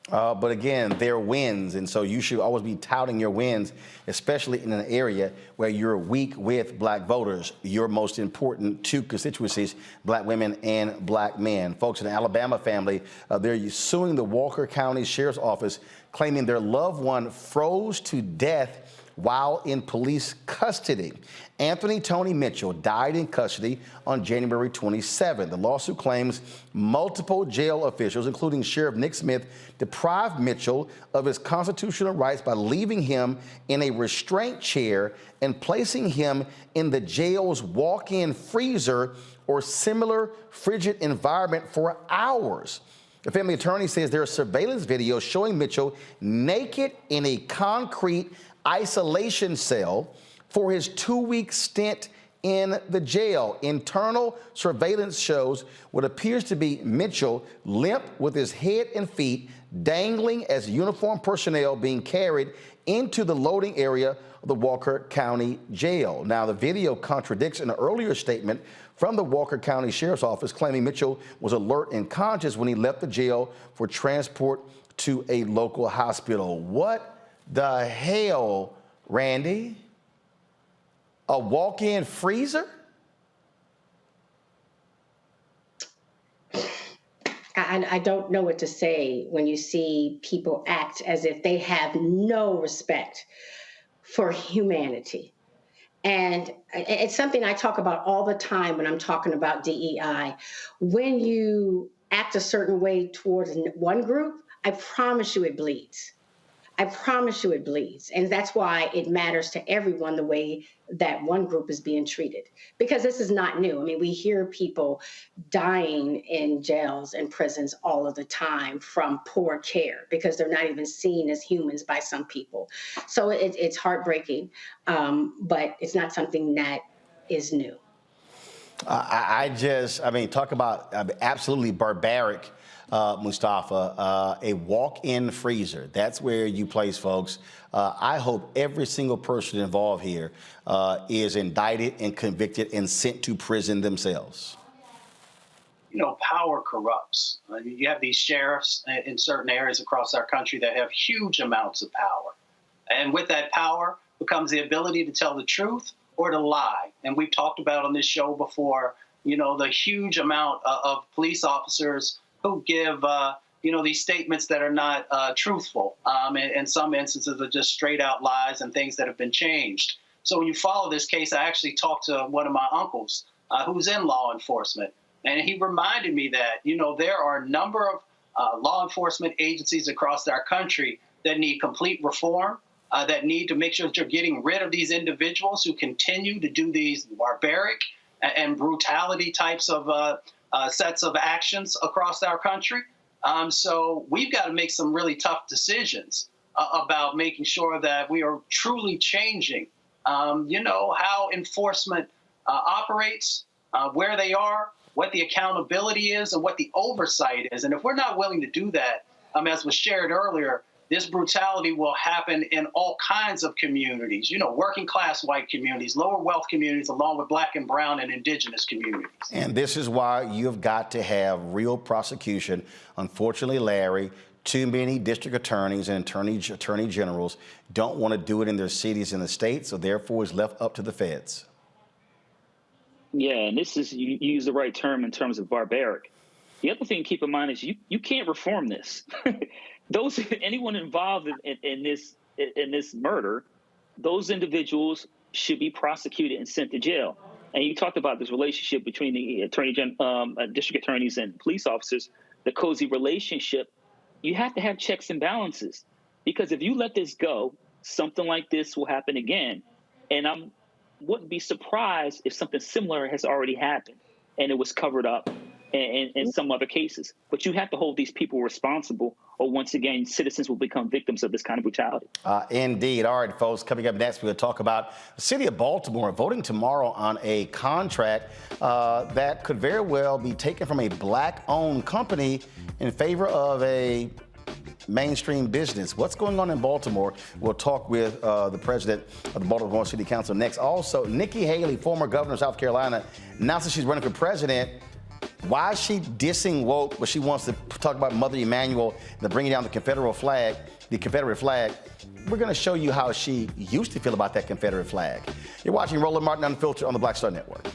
But again, they're wins, and so you should always be touting your wins, especially in an area where you're weak with Black voters. Your most important two constituencies, Black women and Black men. Folks in the Alabama family, they're suing the Walker County Sheriff's Office, claiming their loved one froze to death while in police custody. Anthony Tony Mitchell died in custody on January 27. The lawsuit claims multiple jail officials, including Sheriff Nick Smith, deprived Mitchell of his constitutional rights by leaving him in a restraint chair and placing him in the jail's walk-in freezer or similar frigid environment for hours. The family attorney says there are surveillance videos showing Mitchell naked in a concrete isolation cell for his 2-week stint in the jail. Internal surveillance shows what appears to be Mitchell limp with his head and feet dangling as uniformed personnel being carried into the loading area of the Walker County Jail. Now, the video contradicts an earlier statement from the Walker County Sheriff's Office claiming Mitchell was alert and conscious when he left the jail for transport to a local hospital. What the hell, Randy? A walk-in freezer? I don't know what to say when you see people act as if they have no respect for humanity. And it's something I talk about all the time when I'm talking about DEI. When you act a certain way towards one group, I promise you it bleeds. I promise you it bleeds. And that's why it matters to everyone the way that one group is being treated. Because this is not new. I mean, we hear people dying in jails and prisons all of the time from poor care because they're not even seen as humans by some people. So it's heartbreaking, but it's not something that is new. I mean, talk about absolutely barbaric. Mustafa, a walk-in freezer. That's where you place folks. I hope every single person involved here is indicted and convicted and sent to prison themselves. You know, power corrupts. You have these sheriffs in certain areas across our country that have huge amounts of power. And with that power becomes the ability to tell the truth or to lie. And we've talked about on this show before, you know, the huge amount of police officers who give, these statements that are not truthful. In some instances are just straight out lies and things that have been changed. So when you follow this case, I actually talked to one of my uncles who's in law enforcement. And he reminded me that, you know, there are a number of law enforcement agencies across our country that need complete reform, that need to make sure that you're getting rid of these individuals who continue to do these barbaric and brutality types of sets of actions across our country. So we've got to make some really tough decisions about making sure that we are truly changing, how enforcement operates, where they are, what the accountability is, and what the oversight is. And if we're not willing to do that, as was shared earlier, this brutality will happen in all kinds of communities, you know, working class white communities, lower wealth communities, along with black and brown and indigenous communities. And this is why you've got to have real prosecution. Unfortunately, Larry, too many district attorneys and attorney generals don't want to do it in their cities and the states, so therefore it's left up to the feds. Yeah, and this is, you use the right term in terms of barbaric. The other thing to keep in mind is you can't reform this. Anyone involved in this murder, those individuals should be prosecuted and sent to jail. And you talked about this relationship between the district attorneys and police officers, the cozy relationship. You have to have checks and balances, because if you let this go, something like this will happen again. And I wouldn't be surprised if something similar has already happened and it was covered up in some other cases. But you have to hold these people responsible, or once again, citizens will become victims of this kind of brutality. Indeed. All right, folks, coming up next, we'll talk about the city of Baltimore voting tomorrow on a contract that could very well be taken from a black-owned company in favor of a mainstream business. What's going on in Baltimore? We'll talk with the president of the Baltimore City Council next. Also, Nikki Haley, former governor of South Carolina, announced that she's running for president. Why is she dissing woke, but she wants to talk about Mother Emanuel and bringing down the Confederate flag? We're going to show you how she used to feel about that Confederate flag. You're watching Roland Martin Unfiltered on the Black Star Network.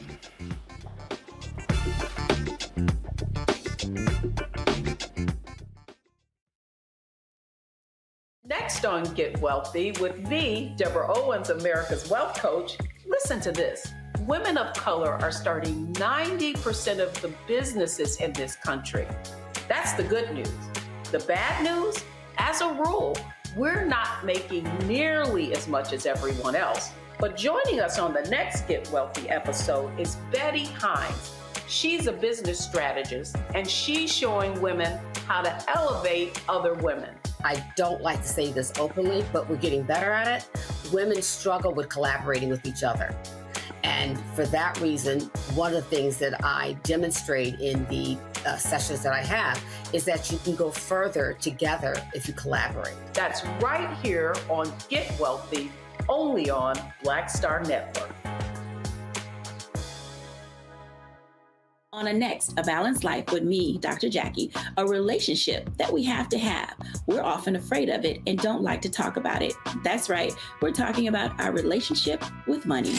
Next on Get Wealthy with me, Deborah Owens, America's Wealth Coach. Listen to this. Women of color are starting 90% of the businesses in this country. That's the good news. The bad news, as a rule, we're not making nearly as much as everyone else. But joining us on the next Get Wealthy episode is Betty Hines. She's a business strategist, and she's showing women how to elevate other women. I don't like to say this openly, but we're getting better at it. Women struggle with collaborating with each other. And for that reason, one of the things that I demonstrate in the sessions that I have is that you can go further together if you collaborate. That's right here on Get Wealthy, only on Black Star Network. On a next, A Balanced Life with me, Dr. Jackie, a relationship that we have to have. We're often afraid of it and don't like to talk about it. That's right, we're talking about our relationship with money.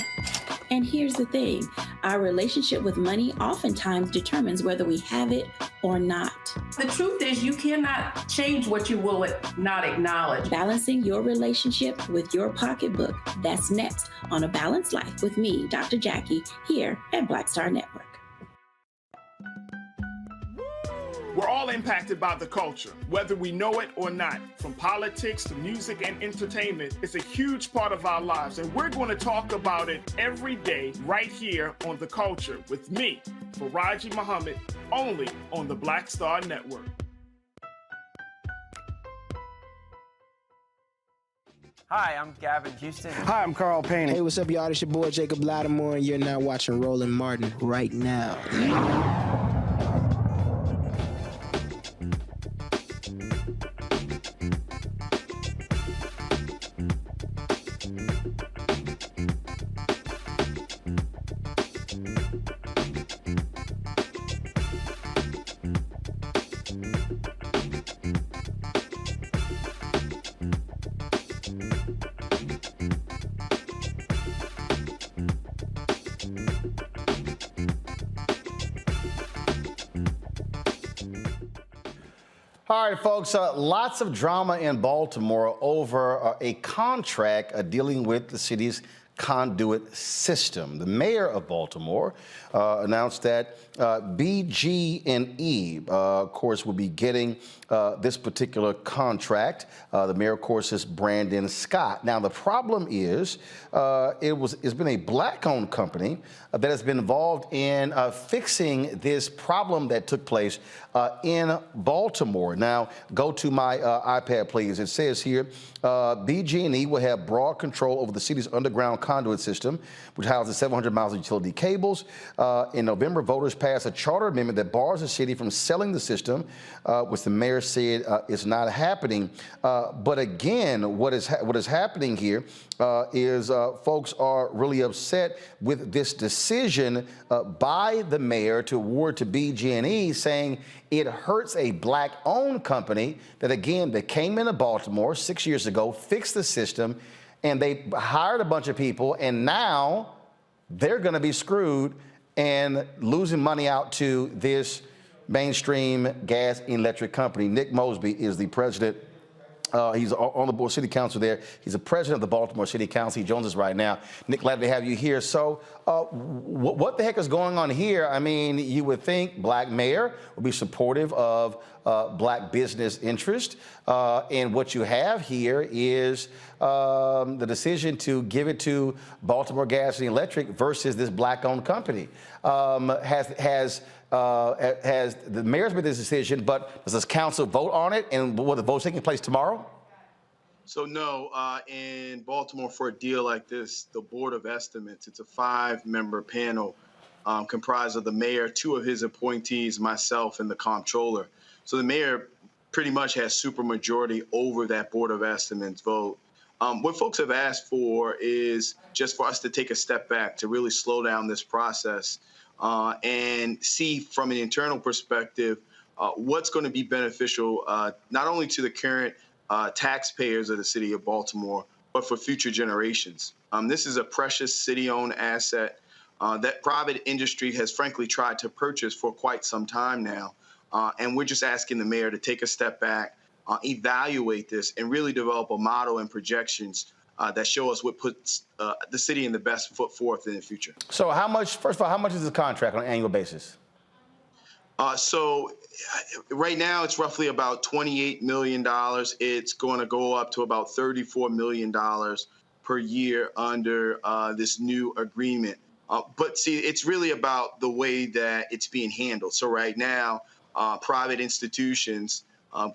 And here's the thing, our relationship with money oftentimes determines whether we have it or not. The truth is you cannot change what you will not acknowledge. Balancing your relationship with your pocketbook. That's next on A Balanced Life with me, Dr. Jackie, here at Black Star Network. We're all impacted by the culture, whether we know it or not. From politics to music and entertainment, it's a huge part of our lives, and we're going to talk about it every day right here on The Culture with me, Faraji Muhammad, only on the Black Star Network. Hi, I'm Gavin Houston. Hi, I'm Carl Payne. Hey, what's up, y'all? It's your boy Jacob Lattimore, and you're now watching Roland Martin right now. All right, folks, lots of drama in Baltimore over a contract dealing with the city's conduit system. The mayor of Baltimore announced that BG&E, of course, will be getting this particular contract. The mayor, of course, is Brandon Scott. Now, the problem is it's been a black-owned company that has been involved in fixing this problem that took place in Baltimore. Now, go to my iPad, please. It says here, BG&E will have broad control over the city's underground conduit system, which houses 700 miles of utility cables. In November, voters passed a charter amendment that bars the city from selling the system, which the mayor said is not happening. But again, what is happening here is folks are really upset with this decision by the mayor to award to BG&E, saying it hurts a black-owned company that, again, that came into Baltimore 6 years ago, fixed the system, and they hired a bunch of people, and now they're going to be screwed and losing money out to this mainstream gas and electric company. Nick Mosby is the president. He's on the board city council there. He's the president of the Baltimore City Council. He joins us right now. Nick, glad to have you here. So what the heck is going on here? I mean, you would think black mayor would be supportive of black business interest. And what you have here is the decision to give it to Baltimore Gas and Electric versus this black-owned company. Has the mayor's made this decision, but does this council vote on it? And will the vote taking place tomorrow? So no, in Baltimore, for a deal like this, the Board of Estimates, it's a 5-member panel comprised of the mayor, 2 of his appointees, myself, and the comptroller. So the mayor pretty much has supermajority over that Board of Estimates vote. What folks have asked for is just for us to take a step back, to really slow down this process and see from an internal perspective what's going to be beneficial not only to the current taxpayers of the city of Baltimore, but for future generations. This is a precious city-owned asset that private industry has frankly tried to purchase for quite some time now. And we're just asking the mayor to take a step back, evaluate this, and really develop a model and projections that show us what puts the city in the best foot forth in the future. So how much, first of all, how much is the contract on an annual basis? So right now it's roughly about $28 million. It's going to go up to about $34 million per year under this new agreement. But see, it's really about the way that it's being handled. So right now, private institutions,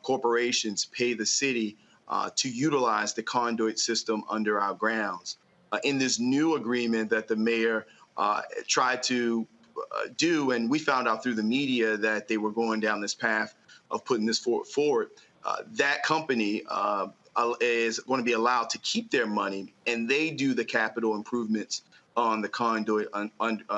corporations pay the city to utilize the conduit system under our grounds. In this new agreement that the mayor tried to do, and we found out through the media that they were going down this path of putting this forward. That company is going to be allowed to keep their money, and they do the capital improvements on the conduit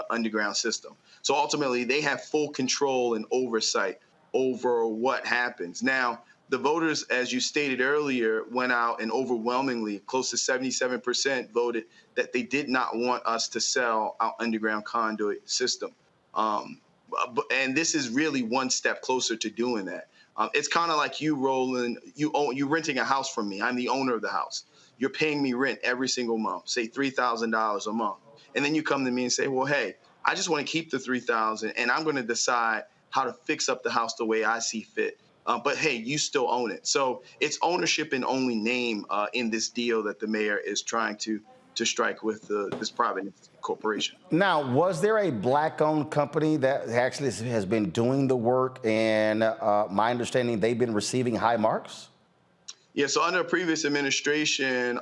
underground system. So ultimately, they have full control and oversight over what happens. Now, the voters, as you stated earlier, went out and overwhelmingly, close to 77% voted that they did not want us to sell our underground conduit system. And this is really one step closer to doing that. It's kind of like you, Roland, you're renting a house from me. I'm the owner of the house. You're paying me rent every single month, say $3,000 a month. And then you come to me and say, well, hey, I just want to keep the $3,000 and I'm going to decide how to fix up the house the way I see fit. But hey, you still own it. So it's ownership in only name in this deal that the mayor is trying to strike with this private corporation. Now, was there a black-owned company that actually has been doing the work? And my understanding, they've been receiving high marks? Yeah, so under a previous administration,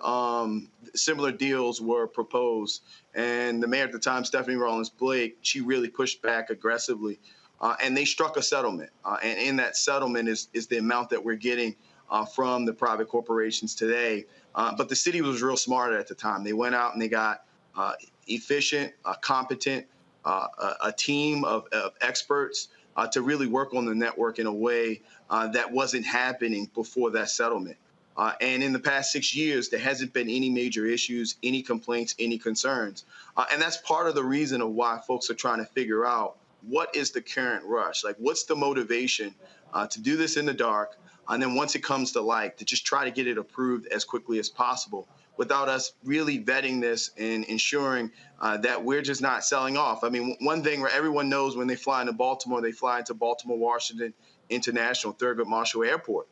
similar deals were proposed. And the mayor at the time, Stephanie Rawlings-Blake, she really pushed back aggressively. And they struck a settlement. And in that settlement is the amount that we're getting from the private corporations today. But the city was real smart at the time. They went out and they got efficient, competent, a team of experts to really work on the network in a way that wasn't happening before that settlement. And in the past 6 years, there hasn't been any major issues, any complaints, any concerns. And that's part of the reason of why folks are trying to figure out what is the current rush? Like, what's the motivation to do this in the dark? And then once it comes to light, to just try to get it approved as quickly as possible without us really vetting this and ensuring that we're just not selling off. I mean, one thing where everyone knows when they fly into Baltimore, they fly into Baltimore Washington International Thurgood Marshall Airport.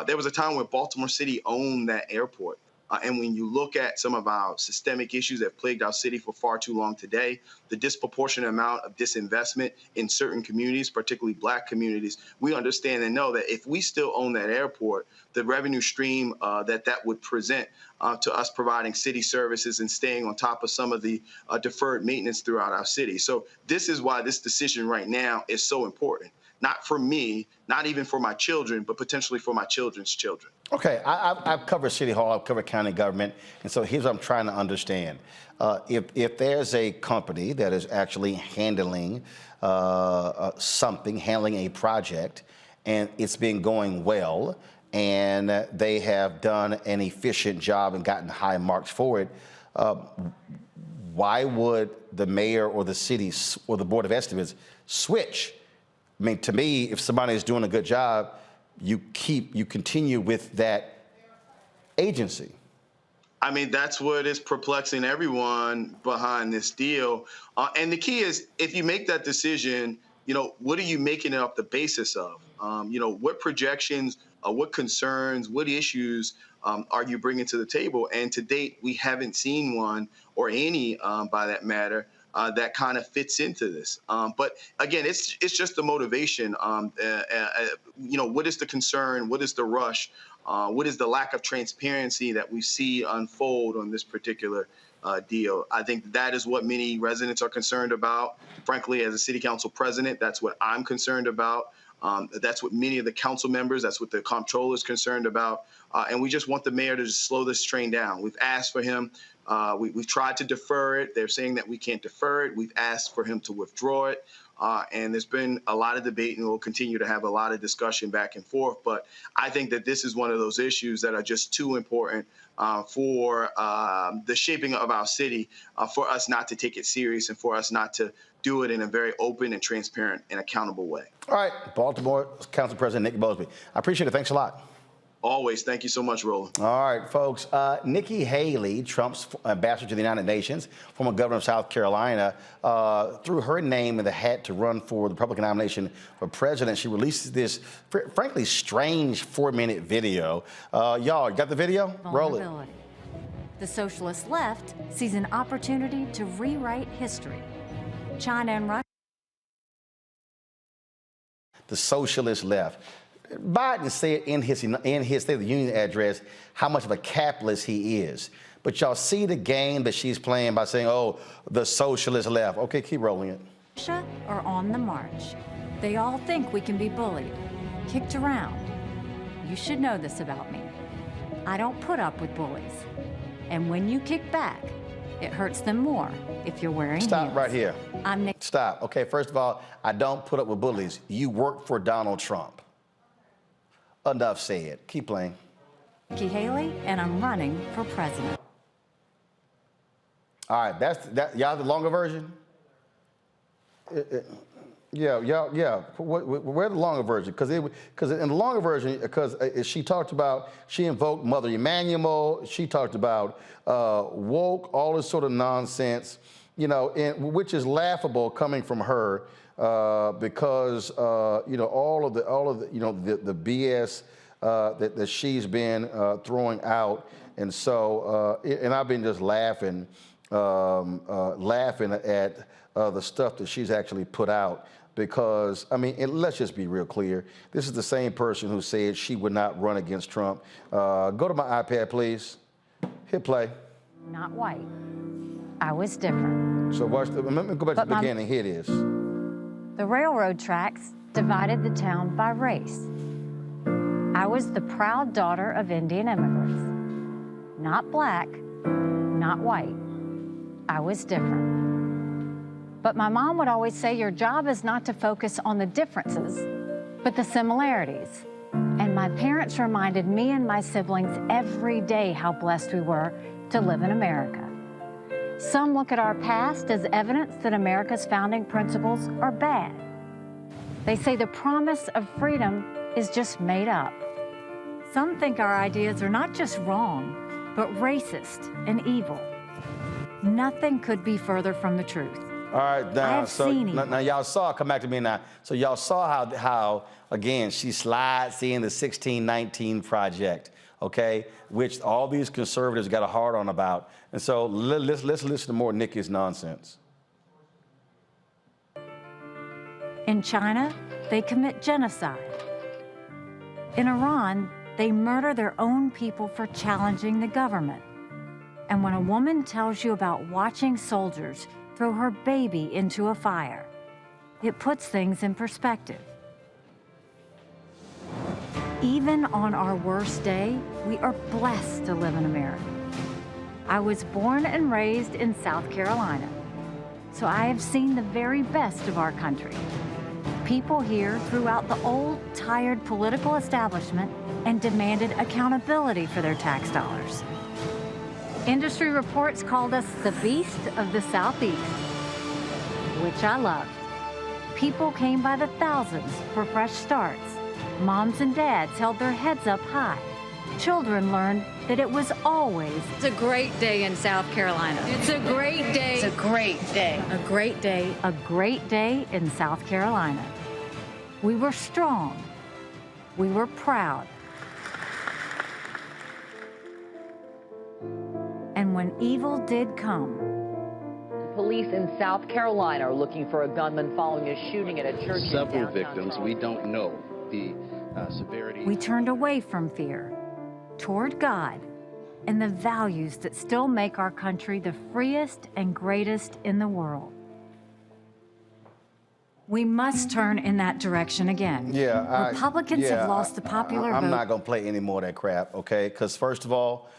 There was a time where Baltimore City owned that airport. And when you look at some of our systemic issues that have plagued our city for far too long today, the disproportionate amount of disinvestment in certain communities, particularly black communities, we understand and know that if we still own that airport, the revenue stream that would present to us providing city services and staying on top of some of the deferred maintenance throughout our city. So this is why this decision right now is so important. Not for me, not even for my children, but potentially for my children's children. Okay, I've covered City Hall, I've covered county government, and so here's what I'm trying to understand. If there's a company that is actually handling handling a project, and it's been going well, and they have done an efficient job and gotten high marks for it, why would the mayor or the city or the Board of Estimates switch? I mean, to me, if somebody is doing a good job, you continue with that agency. I mean, that's what is perplexing everyone behind this deal. And the key is, if you make that decision, what are you making it up the basis of? What projections, what concerns, what issues are you bringing to the table? And to date, we haven't seen one or any, by that matter, that kind of fits into this. But again, it's just the motivation. What is the concern? What is the rush? What is the lack of transparency that we see unfold on this particular deal? I think that is what many residents are concerned about. Frankly, as a city council president, that's what I'm concerned about. That's what many of the council members, that's what the comptroller is concerned about. And we just want the mayor to just slow this train down. We've asked for him. We've tried to defer it. They're saying that we can't defer it. We've asked for him to withdraw it. And there's been a lot of debate, and we'll continue to have a lot of discussion back and forth. But I think that this is one of those issues that are just too important for the shaping of our city, for us not to take it serious and for us not to do it in a very open and transparent and accountable way. All right, Baltimore Council President Nikki Bosby. I appreciate it. Thanks a lot. Always. Thank you so much, Roland. All right, folks. Nikki Haley, Trump's ambassador to the United Nations, former governor of South Carolina, threw her name in the hat to run for the Republican nomination for president. She released this, frankly, strange 4-minute video. Y'all, you got the video? Roll it. The socialist left sees an opportunity to rewrite history. China and Russia. The socialist left. Biden said in his State of the Union address how much of a capitalist he is. But y'all see the game that she's playing by saying, oh, the socialist left. Okay, keep rolling it. Or on the march. They all think we can be bullied, kicked around. You should know this about me. I don't put up with bullies. And when you kick back, it hurts them more if you're wearing Stop heels. right here. I'm Stop. Okay, first of all, I don't put up with bullies. You work for Donald Trump. Enough said. Keep playing. Nikki Haley, and I'm running for president. All right, y'all have the longer version? Yeah. Where's the longer version? Because in the longer version, she talked about, she invoked Mother Emanuel, she talked about woke, all this sort of nonsense, which is laughable coming from her because all of the BS that she's been throwing out, and so and I've been just laughing at the stuff that she's actually put out. Because, let's just be real clear. This is the same person who said she would not run against Trump. Go to my iPad, please. Hit play. Not white. I was different. So watch. Let me go back to the beginning. Here it is. The railroad tracks divided the town by race. I was the proud daughter of Indian immigrants. Not black, not white. I was different. But my mom would always say, your job is not to focus on the differences, but the similarities. And my parents reminded me and my siblings every day how blessed we were to live in America. Some look at our past as evidence that America's founding principles are bad. They say the promise of freedom is just made up. Some think our ideas are not just wrong, but racist and evil. Nothing could be further from the truth. All right, now y'all saw, come back to me now. So y'all saw how again, she slides in the 1619 Project, okay, which all these conservatives got a hard on about. And so let's listen to more Nikki's nonsense. In China, they commit genocide. In Iran, they murder their own people for challenging the government. And when a woman tells you about watching soldiers throw her baby into a fire, it puts things in perspective. Even on our worst day, we are blessed to live in America. I was born and raised in South Carolina, so I have seen the very best of our country. People here threw out the old, tired political establishment and demanded accountability for their tax dollars. Industry reports called us the beast of the Southeast, which I loved. People came by the thousands for fresh starts. Moms and dads held their heads up high. Children learned that it was always a great day in South Carolina. It's a great day. It's a great day. A great day. A great day in South Carolina. We were strong. We were proud. And when evil did come, police in South Carolina are looking for a gunman following a shooting at a church in downtown Several victims. We don't know the severity. we turned away from fear toward God and the values that still make our country the freest and greatest in the world. We must turn in that direction again. Republicans have lost the popular vote. I'm not going to play any more of that crap, okay? Because first of all,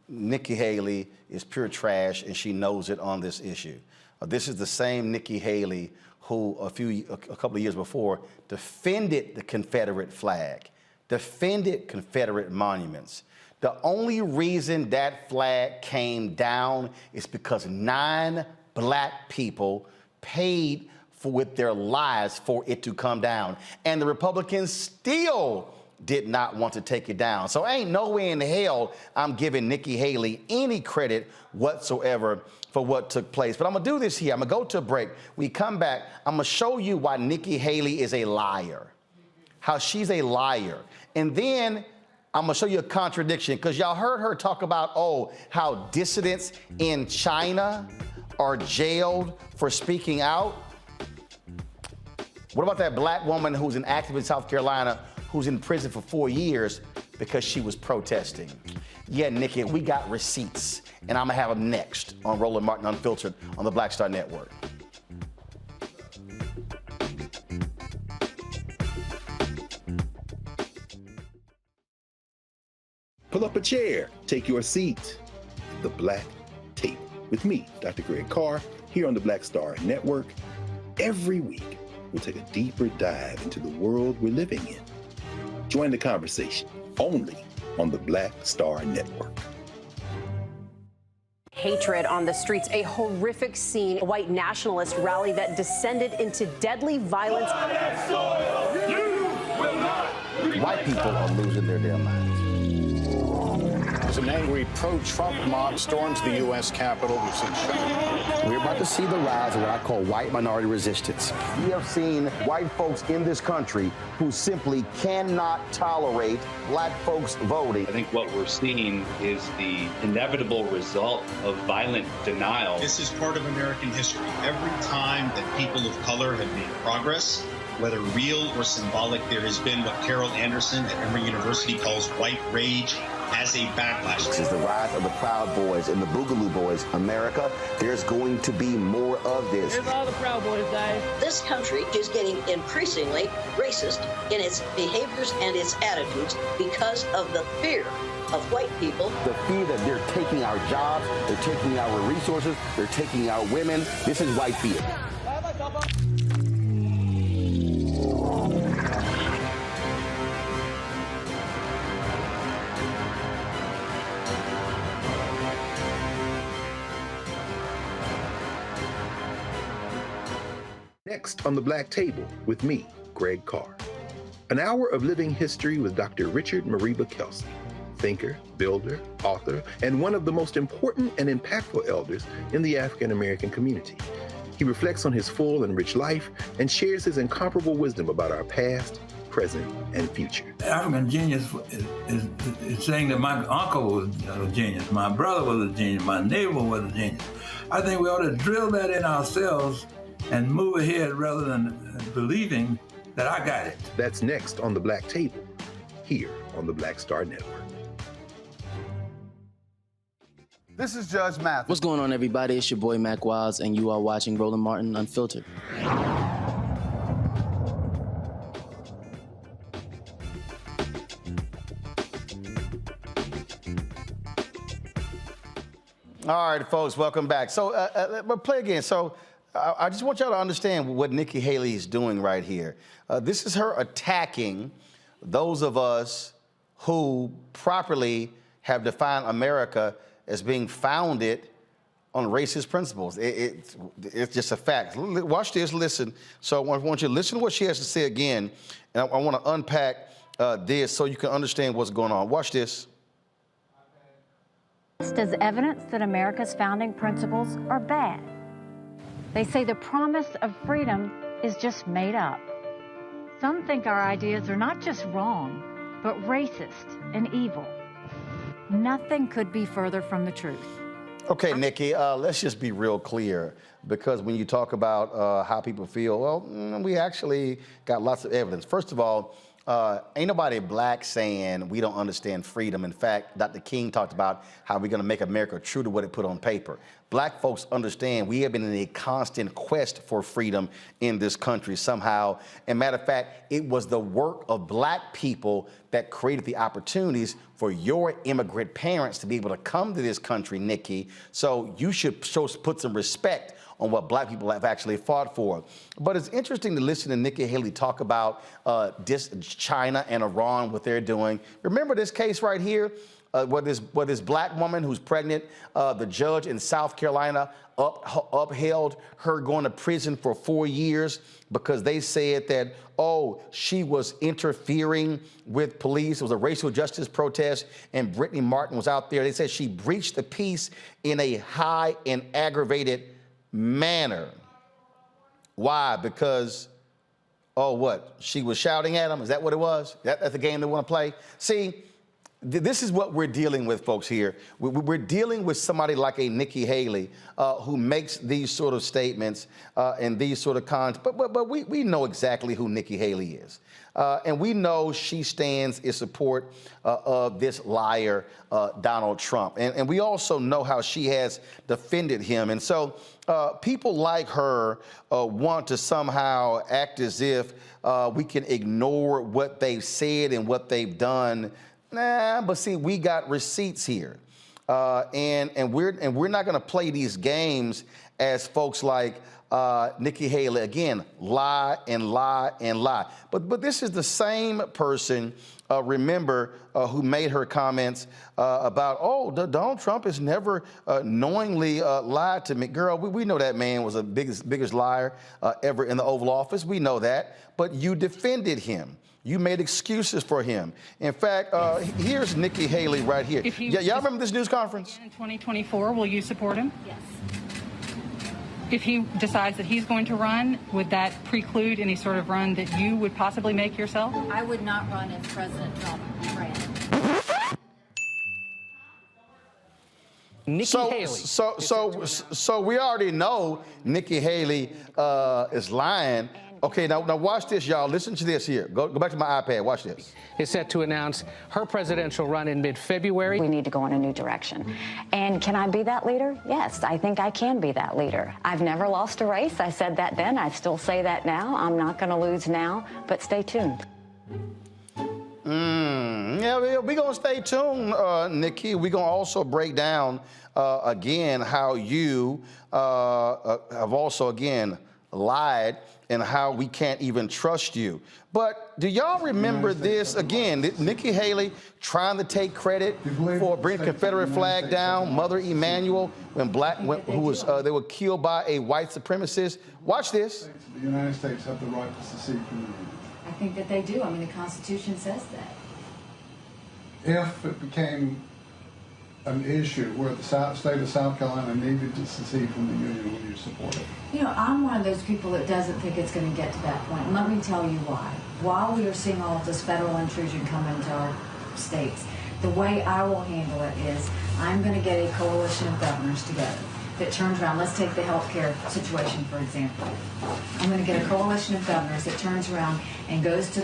Nikki Haley is pure trash, and she knows it on this issue. This is the same Nikki Haley who a couple of years before defended the Confederate flag, defended Confederate monuments. The only reason that flag came down is because 9 black people paid with their lives for it to come down. And the Republicans still did not want to take it down. So ain't no way in hell I'm giving Nikki Haley any credit whatsoever for what took place. But I'm gonna do this here. I'm gonna go to a break. We come back, I'm gonna show you why Nikki Haley is a liar, how she's a liar. And then I'm gonna show you a contradiction, because y'all heard her talk about, how dissidents in China are jailed for speaking out. What about that black woman who's an activist in South Carolina who's in prison for 4 years because she was protesting? Yeah, Nikki, we got receipts, and I'm gonna have them next on Roland Martin Unfiltered on the Black Star Network. Pull up a chair, take your seat. The Black Table with me, Dr. Greg Carr, here on the Black Star Network. Every week, we'll take a deeper dive into the world we're living in. Join the conversation only on the Black Star Network. Hatred on the streets, a horrific scene, a white nationalist rally that descended into deadly violence. White people are losing their damn minds. As an angry pro-Trump mob storms the U.S. Capitol, we've seen shooting. We're about to see the rise of what I call white minority resistance. We have seen white folks in this country who simply cannot tolerate black folks voting. I think what we're seeing is the inevitable result of violent denial. This is part of American history. Every time that people of color have made progress, whether real or symbolic, there has been what Carol Anderson at Emory University calls white rage as a backlash. This is the rise of the Proud Boys and the Boogaloo Boys. America, there's going to be more of this. Here's all the Proud Boys, guys. This country is getting increasingly racist in its behaviors and its attitudes because of the fear of white people. The fear that they're taking our jobs, they're taking our resources, they're taking our women. This is white fear. Next on the Black Table with me, Greg Carr. An hour of living history with Dr. Richard Mariba Kelsey, thinker, builder, author, and one of the most important and impactful elders in the African American community. He reflects on his full and rich life and shares his incomparable wisdom about our past, present, and future. African genius is saying that my uncle was a genius, my brother was a genius, my neighbor was a genius. I think we ought to drill that in ourselves and move ahead rather than believing that I got it. That's next on the Black Table, here on the Black Star Network. This is Judge Mathis. What's going on, everybody? It's your boy Mac Wiles, and you are watching Roland Martin Unfiltered. All right, folks, welcome back. So, play again. So, I just want y'all to understand what Nikki Haley is doing right here. This is her attacking those of us who properly have defined America as being founded on racist principles. It's just a fact. Watch this, listen. So I want you to listen to what she has to say again, and I want to unpack this so you can understand what's going on. Watch this. As evidence that America's founding principles are bad. They say the promise of freedom is just made up. Some think our ideas are not just wrong, but racist and evil. Nothing could be further from the truth. Okay, Nikki, let's just be real clear, because when you talk about how people feel, well, we actually got lots of evidence. First of all, ain't nobody black saying we don't understand freedom. In fact, Dr. King talked about how we're going to make America true to what it put on paper. Black folks understand we have been in a constant quest for freedom in this country somehow. And matter of fact, it was the work of black people that created the opportunities for your immigrant parents to be able to come to this country, Nikki. So you should put some respect on what black people have actually fought for. But it's interesting to listen to Nikki Haley talk about China and Iran, what they're doing. Remember this case right here? Where this black woman who's pregnant, the judge in South Carolina upheld her going to prison for 4 years because they said that, oh, she was interfering with police. It was a racial justice protest, and Brittany Martin was out there. They said she breached the peace in a high and aggravated manner. Why? Because, oh, what? She was shouting at him? Is that what it was? That's the game they want to play? See, This is what we're dealing with, folks, here. We're dealing with somebody like a Nikki Haley who makes these sort of statements and these sort of cons. But we know exactly who Nikki Haley is. And we know she stands in support of this liar, Donald Trump. And we also know how she has defended him. And so people like her want to somehow act as if we can ignore what they've said and what they've done. Nah, but see, we got receipts here, and we're not going to play these games as folks like Nikki Haley again lie and lie and lie. But this is the same person. Remember who made her comments about, Donald Trump has never knowingly lied to me. Girl, we know that man was the biggest liar ever in the Oval Office. We know that, but you defended him. You made excuses for him. In fact, here's Nikki Haley right here. Y'all remember this news conference? In 2024, will you support him? Yes. If he decides that he's going to run, would that preclude any sort of run that you would possibly make yourself? I would not run if President Trump ran. Nikki Haley. So we already know Nikki Haley is lying. Okay, now watch this, y'all. Listen to this here. Go back to my iPad. Watch this. Is set to announce her presidential run in mid-February. We need to go in a new direction. And can I be that leader? Yes, I think I can be that leader. I've never lost a race. I said that then. I still say that now. I'm not going to lose now, but stay tuned. Yeah, we're going to stay tuned, Nikki. We're going to also break down, again, how you have also, again, lied and how we can't even trust you. But do y'all remember this again? Nikki Haley trying to take credit for bringing the Confederate flag down, Mother Emanuel, they were killed by a white supremacist. Watch this. The United States have the right to secede from the Union. I think that they do. I mean, the Constitution says that. If it became an issue where the state of South Carolina needed to secede from the Union, would you support it? You know, I'm one of those people that doesn't think it's going to get to that point. And let me tell you why. While we are seeing all of this federal intrusion come into our states, the way I will handle it is I'm going to get a coalition of governors together that turns around. Let's take the healthcare situation, for example. I'm going to get a coalition of governors that turns around and goes to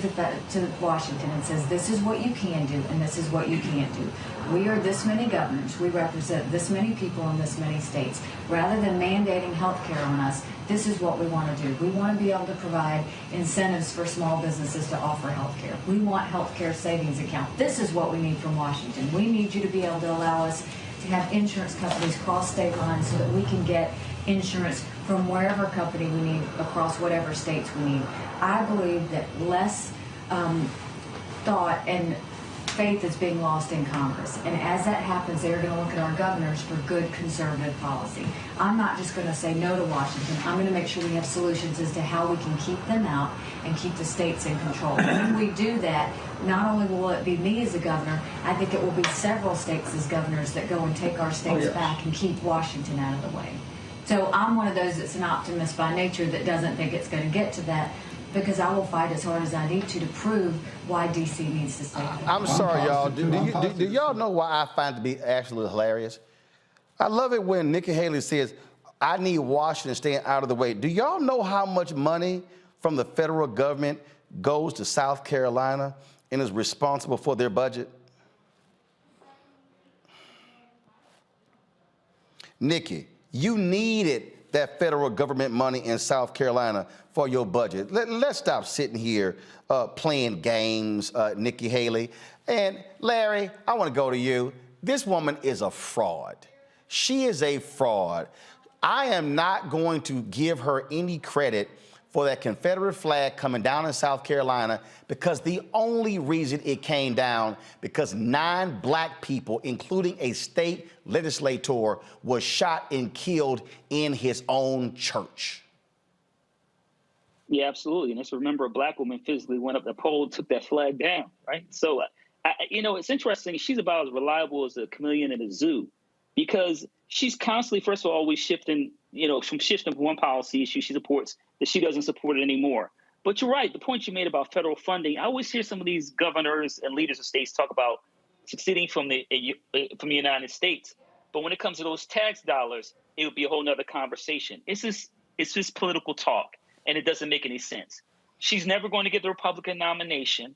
Washington and says, this is what you can do and this is what you can't do. We are this many governors. We represent this many people in this many states. Rather than mandating health care on us, this is what we want to do. We want to be able to provide incentives for small businesses to offer health care. We want health care savings account. This is what we need from Washington. We need you to be able to allow us to have insurance companies cross state lines so that we can get insurance from wherever company we need across whatever states we need. I believe that less thought and faith is being lost in Congress. And as that happens, they're going to look at our governors for good conservative policy. I'm not just going to say no to Washington. I'm going to make sure we have solutions as to how we can keep them out and keep the states in control. When we do that, not only will it be me as a governor, I think it will be several states as governors that go and take our states back and keep Washington out of the way. So I'm one of those that's an optimist by nature that doesn't think it's going to get to that, because I will fight as hard as I need to prove why D.C. needs to stay. I'm sorry, y'all. Do y'all know why I find it to be actually hilarious? I love it when Nikki Haley says, I need Washington staying out of the way. Do y'all know how much money from the federal government goes to South Carolina and is responsible for their budget? Nikki, you needed that federal government money in South Carolina for your budget. Let's stop sitting here playing games, Nikki Haley. And Larry, I want to go to you. This woman is a fraud. She is a fraud. I am not going to give her any credit for that Confederate flag coming down in South Carolina, because the only reason it came down because 9 black people, including a state legislator, was shot and killed in his own church. Yeah, absolutely. And let's remember, a black woman physically went up the pole, took that flag down, right? So, it's interesting. She's about as reliable as a chameleon in a zoo, because she's constantly, first of all, always shifting, from one policy issue she supports that she doesn't support it anymore. But you're right. The point you made about federal funding, I always hear some of these governors and leaders of states talk about succeeding from the United States. But when it comes to those tax dollars, it would be a whole nother conversation. It's just political talk, and it doesn't make any sense. She's never going to get the Republican nomination,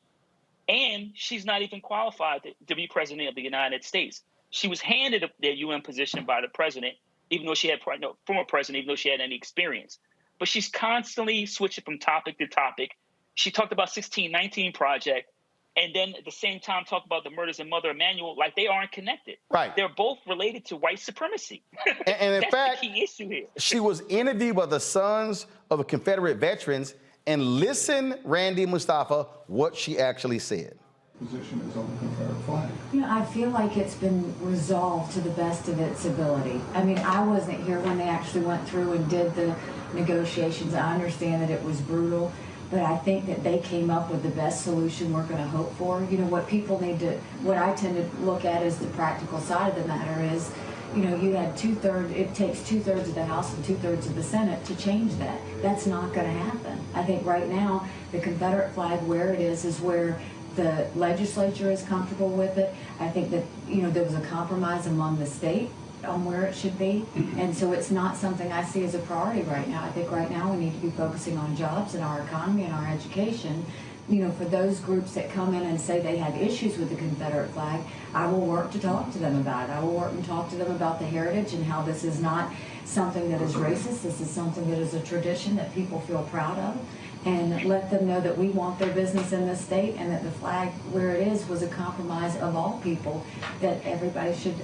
and she's not even qualified to be president of the United States. She was handed the UN position by the president, even though she had former president, even though she had any experience. But she's constantly switching from topic to topic. She talked about 1619 Project, and then at the same time talk about the murders of Mother Emanuel like they aren't connected. Right. They're both related to white supremacy. And in That's fact, the key issue here. She was interviewed by the Sons of the Confederate Veterans, and listen, Randy Mustafa, what she actually said. Position is on the Confederate flag. You know, I feel like it's been resolved to the best of its ability. I mean, I wasn't here when they actually went through and did the negotiations. I understand that it was brutal, but I think that they came up with the best solution we're going to hope for. You know, what people need to, what I tend to look at as the practical side of the matter is, you know, you had it takes 2/3 of the House and 2/3 of the Senate to change that. That's not going to happen. I think right now, the Confederate flag where it is where the legislature is comfortable with it. I think that, you know, there was a compromise among the state on where it should be. And so it's not something I see as a priority right now. I think right now we need to be focusing on jobs and our economy and our education. You know, for those groups that come in and say they have issues with the Confederate flag, I will work to talk to them about it. I will work and talk to them about the heritage and how this is not something that is racist. This is something that is a tradition that people feel proud of. And let them know that we want their business in this state and that the flag where it is was a compromise of all people that everybody should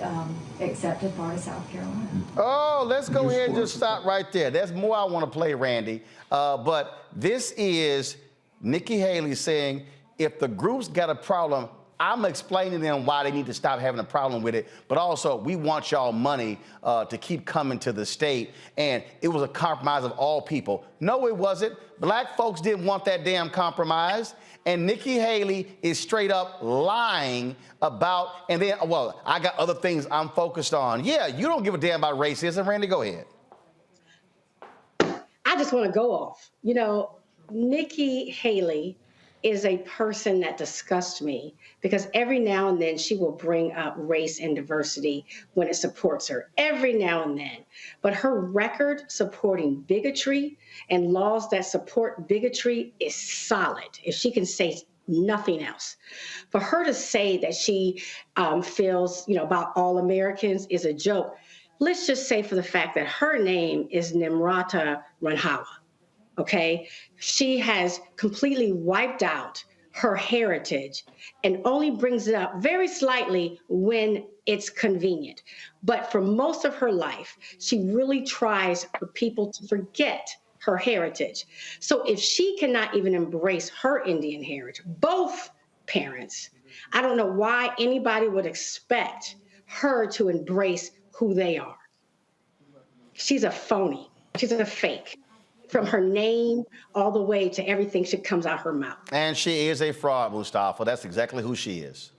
accept as part of South Carolina. Oh, let's go ahead and just stop right there. There's more I want to play, Randy. But this is Nikki Haley saying, if the group's got a problem, I'm explaining to them why they need to stop having a problem with it. But also, we want y'all money to keep coming to the state. And it was a compromise of all people. No, it wasn't. Black folks didn't want that damn compromise. And Nikki Haley is straight up lying about, and then, well, I got other things I'm focused on. Yeah, you don't give a damn about racism. Randy, go ahead. I just want to go off. You know, Nikki Haley is a person that disgusts me because every now and then she will bring up race and diversity when it supports her, every now and then. But her record supporting bigotry and laws that support bigotry is solid, if she can say nothing else. For her to say that she feels, you know, about all Americans is a joke. Let's just say for the fact that her name is Nimrata Ranhawa. Okay, she has completely wiped out her heritage and only brings it up very slightly when it's convenient. But for most of her life, she really tries for people to forget her heritage. So if she cannot even embrace her Indian heritage, both parents, I don't know why anybody would expect her to embrace who they are. She's a phony. She's a fake. From her name all the way to everything that comes out her mouth. And she is a fraud, Mustafa. That's exactly who she is.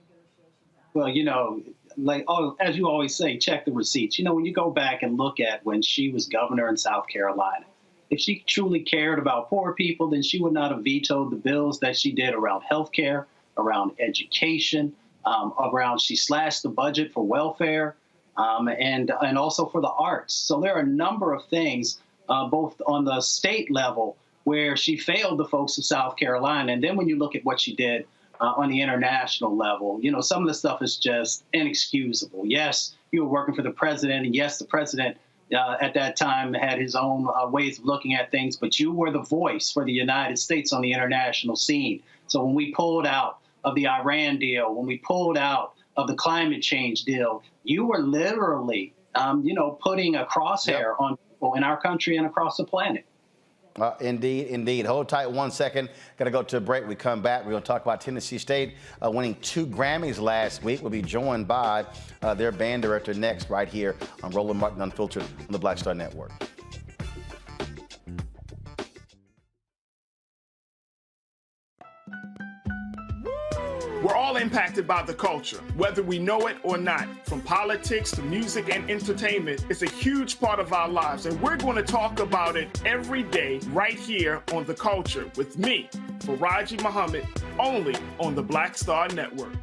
Well, you know, like, as you always say, check the receipts. You know, when you go back and look at when she was governor in South Carolina, if she truly cared about poor people, then she would not have vetoed the bills that she did around health care, around education, she slashed the budget for welfare, and also for the arts. So there are a number of things both on the state level where she failed the folks of South Carolina. And then when you look at what she did on the international level, you know, some of the stuff is just inexcusable. Yes, you were working for the president. And yes, the president at that time had his own ways of looking at things. But you were the voice for the United States on the international scene. So when we pulled out of the Iran deal, when we pulled out of the climate change deal, you were literally, putting a crosshair on in our country and across the planet. Indeed, indeed. Hold tight 1 second. Got to go to a break. We come back. We're going to talk about Tennessee State winning 2 Grammys last week. We'll be joined by their band director next, right here on Roland Martin Unfiltered on the Black Star Network. We're all impacted by the culture, whether we know it or not. From politics to music and entertainment, it's a huge part of our lives, and we're going to talk about it every day right here on The Culture with me, Faraji Muhammad, only on the Black Star Network.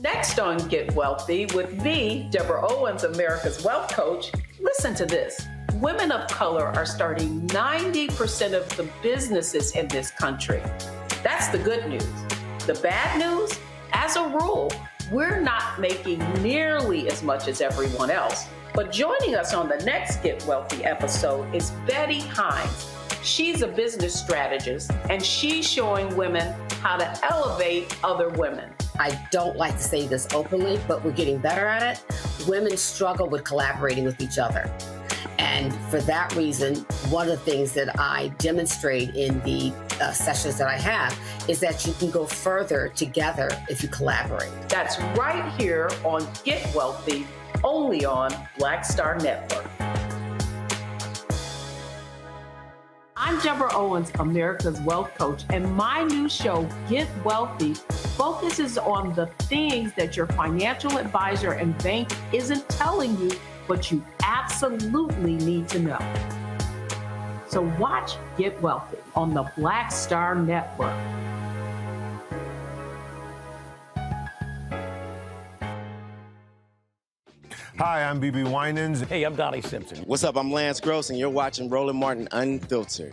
Next on Get Wealthy with me, Deborah Owens, America's Wealth Coach. Listen to this. Women of color are starting 90% of the businesses in this country. That's the good news. The bad news, as a rule, we're not making nearly as much as everyone else. But joining us on the next Get Wealthy episode is Betty Hines. She's a business strategist, and she's showing women how to elevate other women. I don't like to say this openly, but we're getting better at it. Women struggle with collaborating with each other. And for that reason, one of the things that I demonstrate in the sessions that I have is that you can go further together if you collaborate. That's right here on Get Wealthy, only on Black Star Network. I'm Deborah Owens, America's Wealth Coach, and my new show, Get Wealthy, focuses on the things that your financial advisor and bank isn't telling you, but you absolutely need to know. So watch Get Wealthy on the Black Star Network. Hi, I'm BB Winans. Hey, I'm Donnie Simpson. What's up? I'm Lance Gross, and you're watching Roland Martin Unfiltered.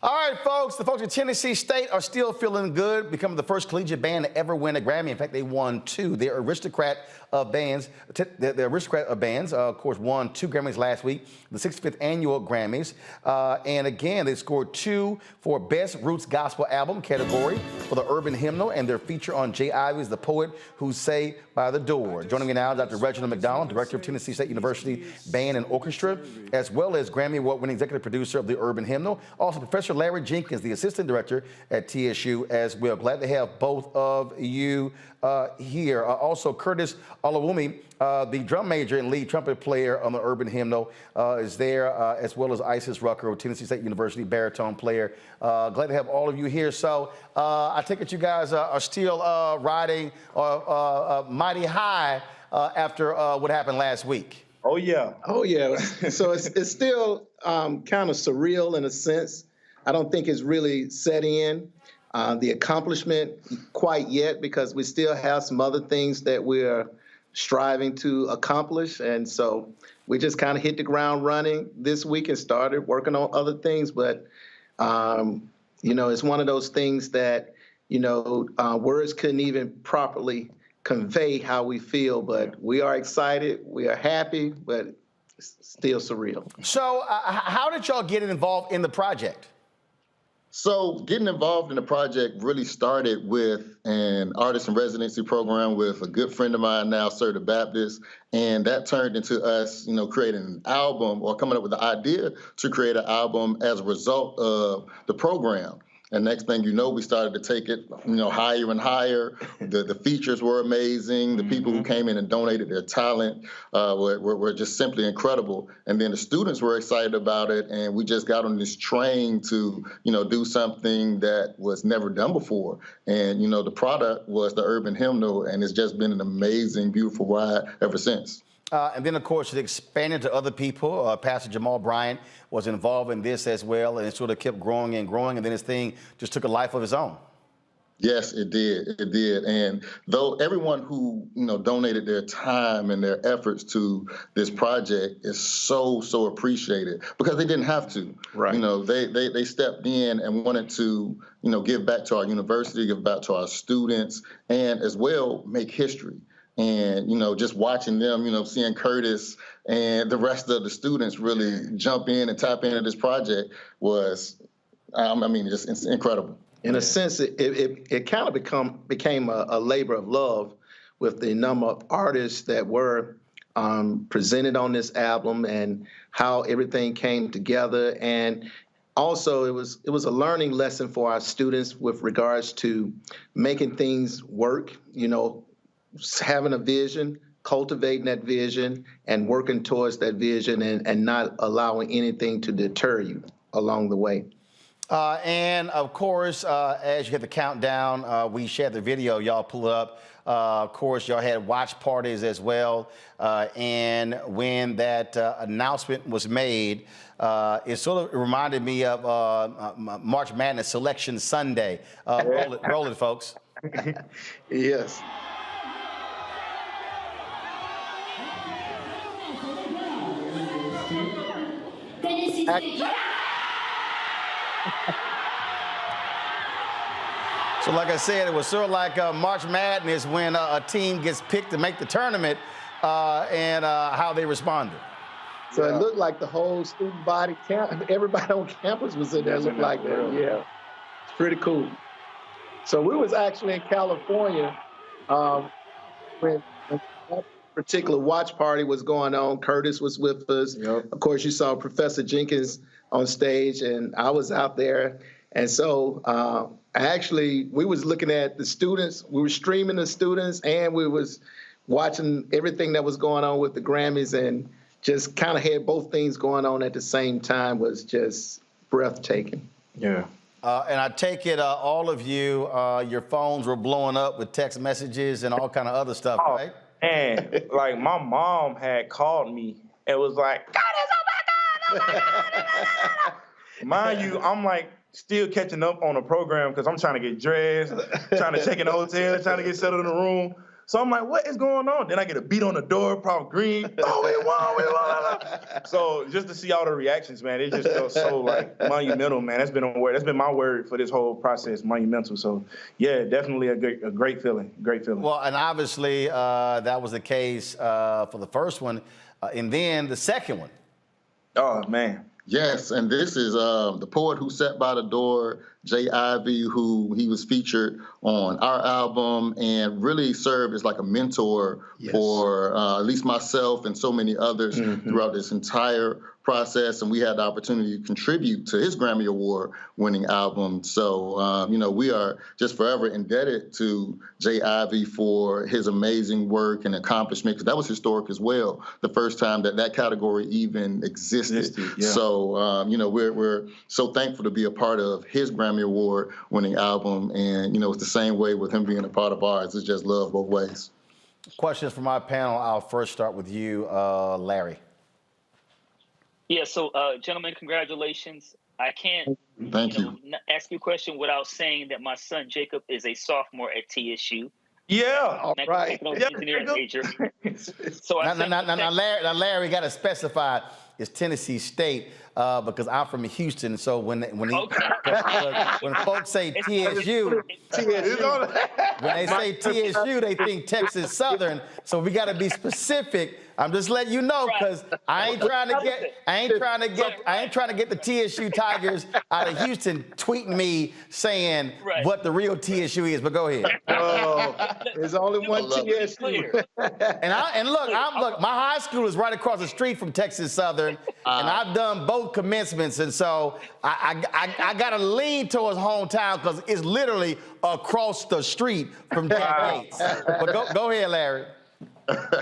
All right, folks, the folks at Tennessee State are still feeling good, becoming the first collegiate band to ever win a Grammy. In fact, they won 2. They're aristocrat of bands. The aristocrat of bands, of course, won 2 Grammys last week, the 65th annual Grammys. And again, they scored 2 for Best Roots Gospel Album category for the Urban Hymnal, and their feature on Jay Ives, the poet who say by the door. Joining me now, Dr. Reginald McDonald, director of Tennessee State University Band and Orchestra, as well as Grammy Award-winning executive producer of the Urban Hymnal. Also, Professor Larry Jenkins, the assistant director at TSU as well. Glad to have both of you here. Also, Curtis Olawumi, the drum major and lead trumpet player on the Urban Hymnal, is there, as well as Isis Rucker of Tennessee State University, baritone player. Glad to have all of you here. So I take it you guys are still riding mighty high after what happened last week. Oh, yeah. Oh, yeah. So it's still kind of surreal in a sense. I don't think it's really set in. The accomplishment quite yet, because we still have some other things that we're striving to accomplish. And so we just kind of hit the ground running this week and started working on other things. But, it's one of those things that, words couldn't even properly convey how we feel. But we are excited. We are happy, but it's still surreal. So how did y'all get involved in the project? So getting involved in the project really started with an artist in residency program with a good friend of mine now, Sir the Baptist, and that turned into us, creating an album or coming up with the idea to create an album as a result of the program. And next thing you know, we started to take it, higher and higher. The features were amazing. The people who came in and donated their talent were just simply incredible. And then the students were excited about it, and we just got on this train to, do something that was never done before. And, the product was the Urban Hymnal, and it's just been an amazing, beautiful ride ever since. And then, of course, it expanded to other people. Pastor Jamal Bryant was involved in this as well, and it sort of kept growing and growing, and then his thing just took a life of its own. Yes, it did. It did. And though everyone who, donated their time and their efforts to this project is so appreciated, because they didn't have to. Right. They stepped in and wanted to, give back to our university, give back to our students, and as well make history. And, just watching them, seeing Curtis and the rest of the students really jump in and tap into this project was, just incredible. In a sense, it kind of became a labor of love with the number of artists that were presented on this album and how everything came together. And also, it was a learning lesson for our students with regards to making things work, having a vision, cultivating that vision, and working towards that vision, and not allowing anything to deter you along the way. And of course, as you hit the countdown, we shared the video. Y'all pull it up. Of course, y'all had watch parties as well. And when that announcement was made, it sort of reminded me of March Madness Selection Sunday. Roll it, folks. Yes. So like I said, it was sort of like March Madness when a team gets picked to make the tournament and how they responded. So it looked like the whole student body, everybody on campus was in there. It looked like that, yeah. It's pretty cool. So we was actually in California when that particular watch party was going on. Curtis was with us. Of course, you saw Professor Jenkins on stage, and I was out there. And so we was looking at the students. We were streaming the students, and we was watching everything that was going on with the Grammys, and just kind of had both things going on at the same time. Was just breathtaking. Yeah. And I take it all of you, your phones were blowing up with text messages and all kind of other stuff, right? And like my mom had called me and was like, "God, oh my God." Mind you, I'm like still catching up on the program because I'm trying to get dressed, trying to check in the hotel, trying to get settled in the room. So I'm like, what is going on? Then I get a beat on the door, probably green. Oh, we won. So just to see all the reactions, man, it just felt so like monumental, man. That's been a word. That's been my word for this whole process, monumental. So yeah, definitely a great feeling, great feeling. Well, and obviously that was the case for the first one, and then the second one. Oh man. Yes, and this is the poet who sat by the door, Jay Ivey, who he was featured on our album and really served as like a mentor for at least myself and so many others throughout this entire process. And we had the opportunity to contribute to his Grammy Award winning album. So, we are just forever indebted to Jay Ivey for his amazing work and accomplishment, because that was historic as well, the first time that category even existed. So, we're so thankful to be a part of his Grammy Award winning album. And, it's the same way with him being a part of ours. It's just love both ways. Questions from my panel. I'll first start with you, Larry. Yeah, so gentlemen, congratulations. I can't ask you a question without saying that my son Jacob is a sophomore at TSU. Yeah, all right. Engineering major. So now, Larry got to specify it's Tennessee State because I'm from Houston. So when folks say TSU, when they say TSU, they think Texas Southern. So we got to be specific. I'm just letting you know because I ain't trying to get the TSU Tigers out of Houston tweeting me saying what the real TSU is. But go ahead. Oh, there's only one TSU. And look, my high school is right across the street from Texas Southern, and I've done both commencements, and so I got to lean towards hometown because it's literally across the street from Jack Yates. But go ahead, Larry.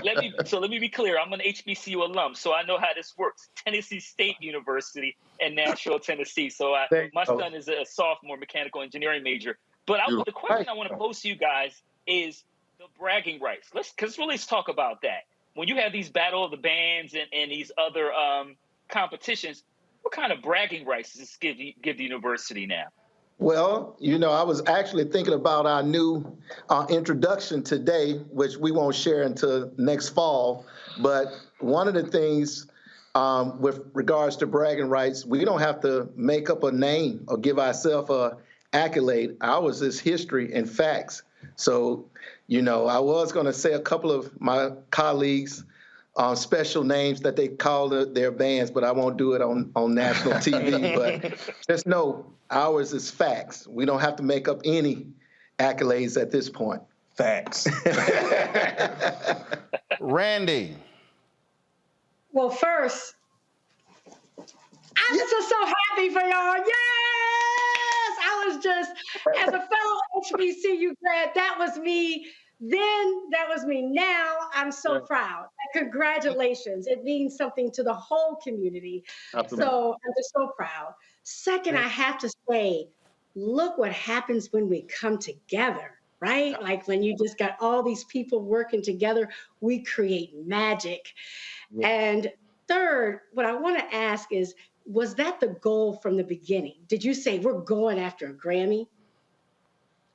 Let me be clear. I'm an HBCU alum, so I know how this works. Tennessee State University in Nashville, Tennessee. So my son is a sophomore mechanical engineering major. But the question I want to pose to you guys is the bragging rights. Let's really talk about that. When you have these Battle of the Bands and these other competitions, what kind of bragging rights does this give the university now? Well, I was actually thinking about our new introduction today, which we won't share until next fall. But one of the things with regards to bragging rights, we don't have to make up a name or give ourselves an accolade. Ours is history and facts. So, I was going to say a couple of my colleagues special names that they call their bands, but I won't do it on national TV. But just know ours is facts. We don't have to make up any accolades at this point. Facts. Randy. Well, first, I'm just so happy for y'all. Yes! I was just, as a fellow HBCU grad, that was me then, that was me now. I'm so proud. congratulations. It means something to the whole community. Absolutely. So I'm just so proud. Second, I have to say, look what happens when we come together, right? Like when you just got all these people working together, we create magic. Yeah. And third, what I want to ask is, was that the goal from the beginning? Did you say we're going after a Grammy?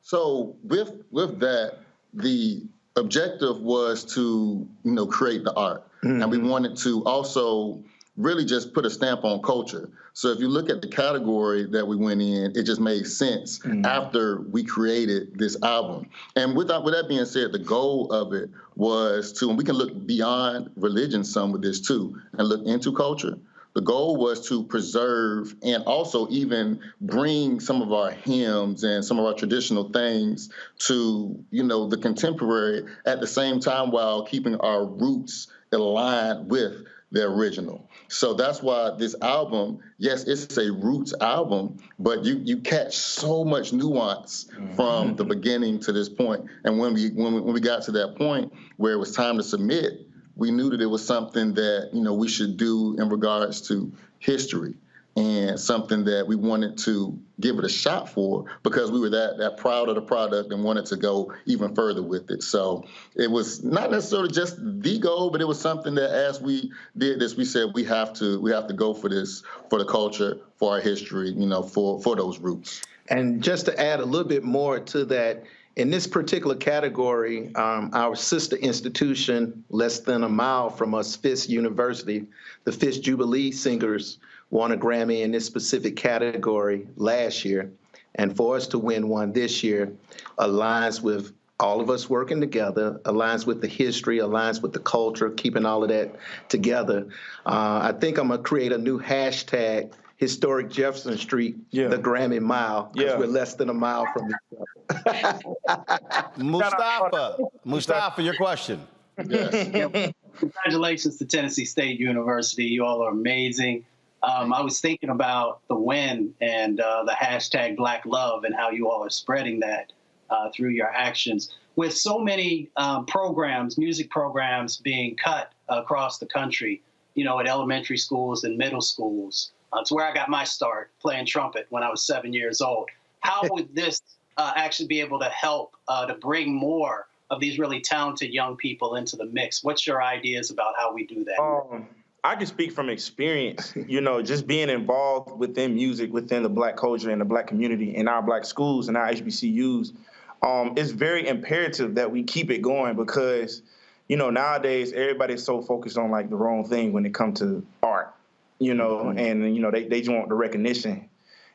So with that, the objective was to, create the art. And we wanted to also really just put a stamp on culture. So if you look at the category that we went in, it just made sense after we created this album. And with that being said, the goal of it was to, and we can look beyond religion some with this too, and look into culture. The goal was to preserve and also even bring some of our hymns and some of our traditional things to, the contemporary at the same time while keeping our roots aligned with the original. So that's why this album, yes, it's a roots album, but you catch so much nuance from the beginning to this point. And when we got to that point where it was time to submit, we knew that it was something that, we should do in regards to history and something that we wanted to give it a shot for because we were that proud of the product and wanted to go even further with it. So it was not necessarily just the goal, but it was something that as we did this, we said we have to go for this, for the culture, for our history, for those roots. And just to add a little bit more to that, in this particular category, our sister institution, less than a mile from us, Fisk University, the Fisk Jubilee Singers won a Grammy in this specific category last year. And for us to win one this year aligns with all of us working together, aligns with the history, aligns with the culture, keeping all of that together. I think I'm going to create a new hashtag, Historic Jefferson Street, the Grammy Mile, because we're less than a mile from each other. Mustafa, your question. Yes. Congratulations to Tennessee State University. You all are amazing. I was thinking about the win and the hashtag Black Love and how you all are spreading that through your actions. With so many programs, music programs being cut across the country, at elementary schools and middle schools, it's where I got my start playing trumpet when I was 7 years old. How would this actually be able to help to bring more of these really talented young people into the mix? What's your ideas about how we do that? I can speak from experience, just being involved within music, within the Black culture and the Black community in our Black schools and our HBCUs. It's very imperative that we keep it going because, nowadays everybody's so focused on like the wrong thing when it comes to art. And they just want the recognition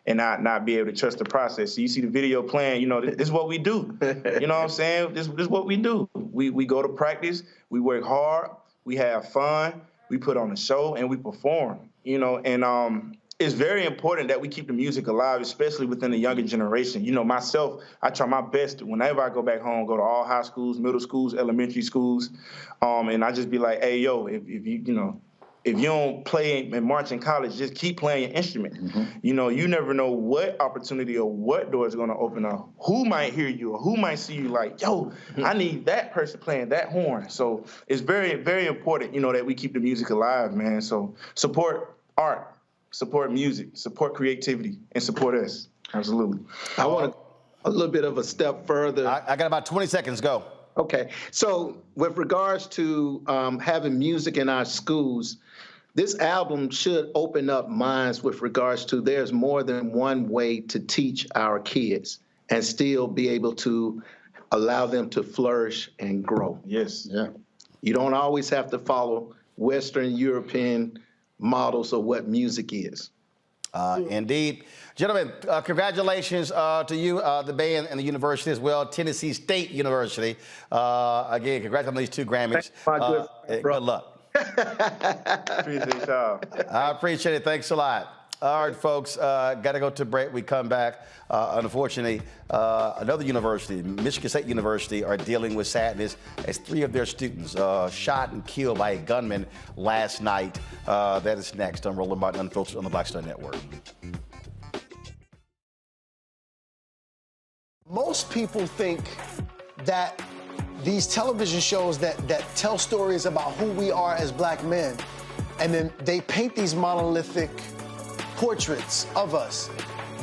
and not be able to trust the process. So you see the video playing, this is what we do. You know what I'm saying? This is what we do. We go to practice, we work hard, we have fun, we put on a show, and we perform. And it's very important that we keep the music alive, especially within the younger generation. Myself, I try my best whenever I go back home, go to all high schools, middle schools, elementary schools, and I just be like, hey, yo, if you don't play and march in college, just keep playing your instrument. You never know what opportunity or what door is going to open up. Who might hear you or who might see you like, yo, I need that person playing that horn. So it's very, very important, that we keep the music alive, man. So support art, support music, support creativity, and support us. Absolutely. I want a little bit of a step further. I got about 20 seconds. Go. Okay. So with regards to having music in our schools, this album should open up minds with regards to there's more than one way to teach our kids and still be able to allow them to flourish and grow. Yes. Yeah. You don't always have to follow Western European models of what music is. Indeed. Gentlemen, congratulations to you, the band, and the university as well, Tennessee State University. Again, congrats on these 2 Grammys. Good luck. Appreciate y'all. I appreciate it. Thanks a lot. All right, folks, got to go to break. We come back. Unfortunately, another university, Michigan State University, are dealing with sadness as 3 of their students shot and killed by a gunman last night. That is next on Roland Martin Unfiltered on the Black Star Network. Most people think that these television shows that tell stories about who we are as black men, and then they paint these monolithic portraits of us.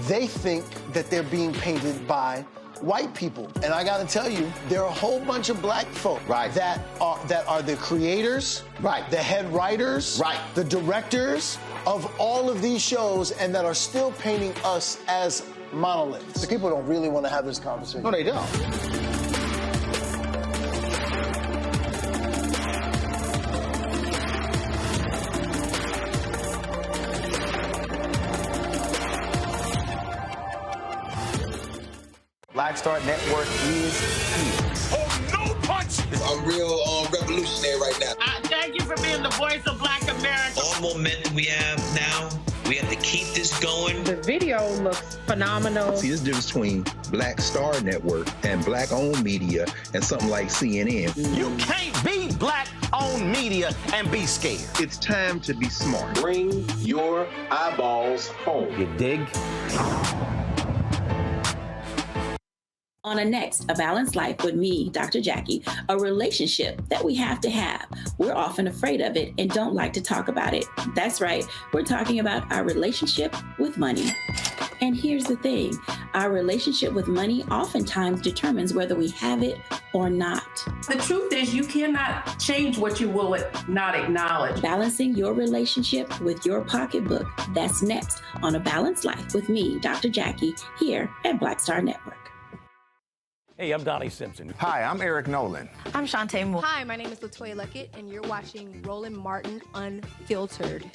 They think that they're being painted by white people. And I gotta tell you, there are a whole bunch of black folk that are the creators, the head writers, the directors of all of these shows, and that are still painting us as monoliths. The people don't really want to have this conversation. No, they don't. Black Star Network is here. Oh, no punch! I'm real revolutionary right now. Thank you for being the voice of Black America. All momentum we have now, we have to keep this going. The video looks phenomenal. See, this difference between Black Star Network and black-owned media and something like CNN. You can't be black-owned media and be scared. It's time to be smart. Bring your eyeballs home. You dig? On a next, A Balanced Life with me, Dr. Jackie, a relationship that we have to have. We're often afraid of it and don't like to talk about it. That's right, we're talking about our relationship with money. And here's the thing, our relationship with money oftentimes determines whether we have it or not. The truth is you cannot change what you will not acknowledge. Balancing your relationship with your pocketbook. That's next on A Balanced Life with me, Dr. Jackie, here at Black Star Network. Hey, I'm Donnie Simpson. Hi, I'm Eric Nolan. I'm Shantae Moore. Hi, my name is LaToya Luckett, and you're watching Roland Martin Unfiltered.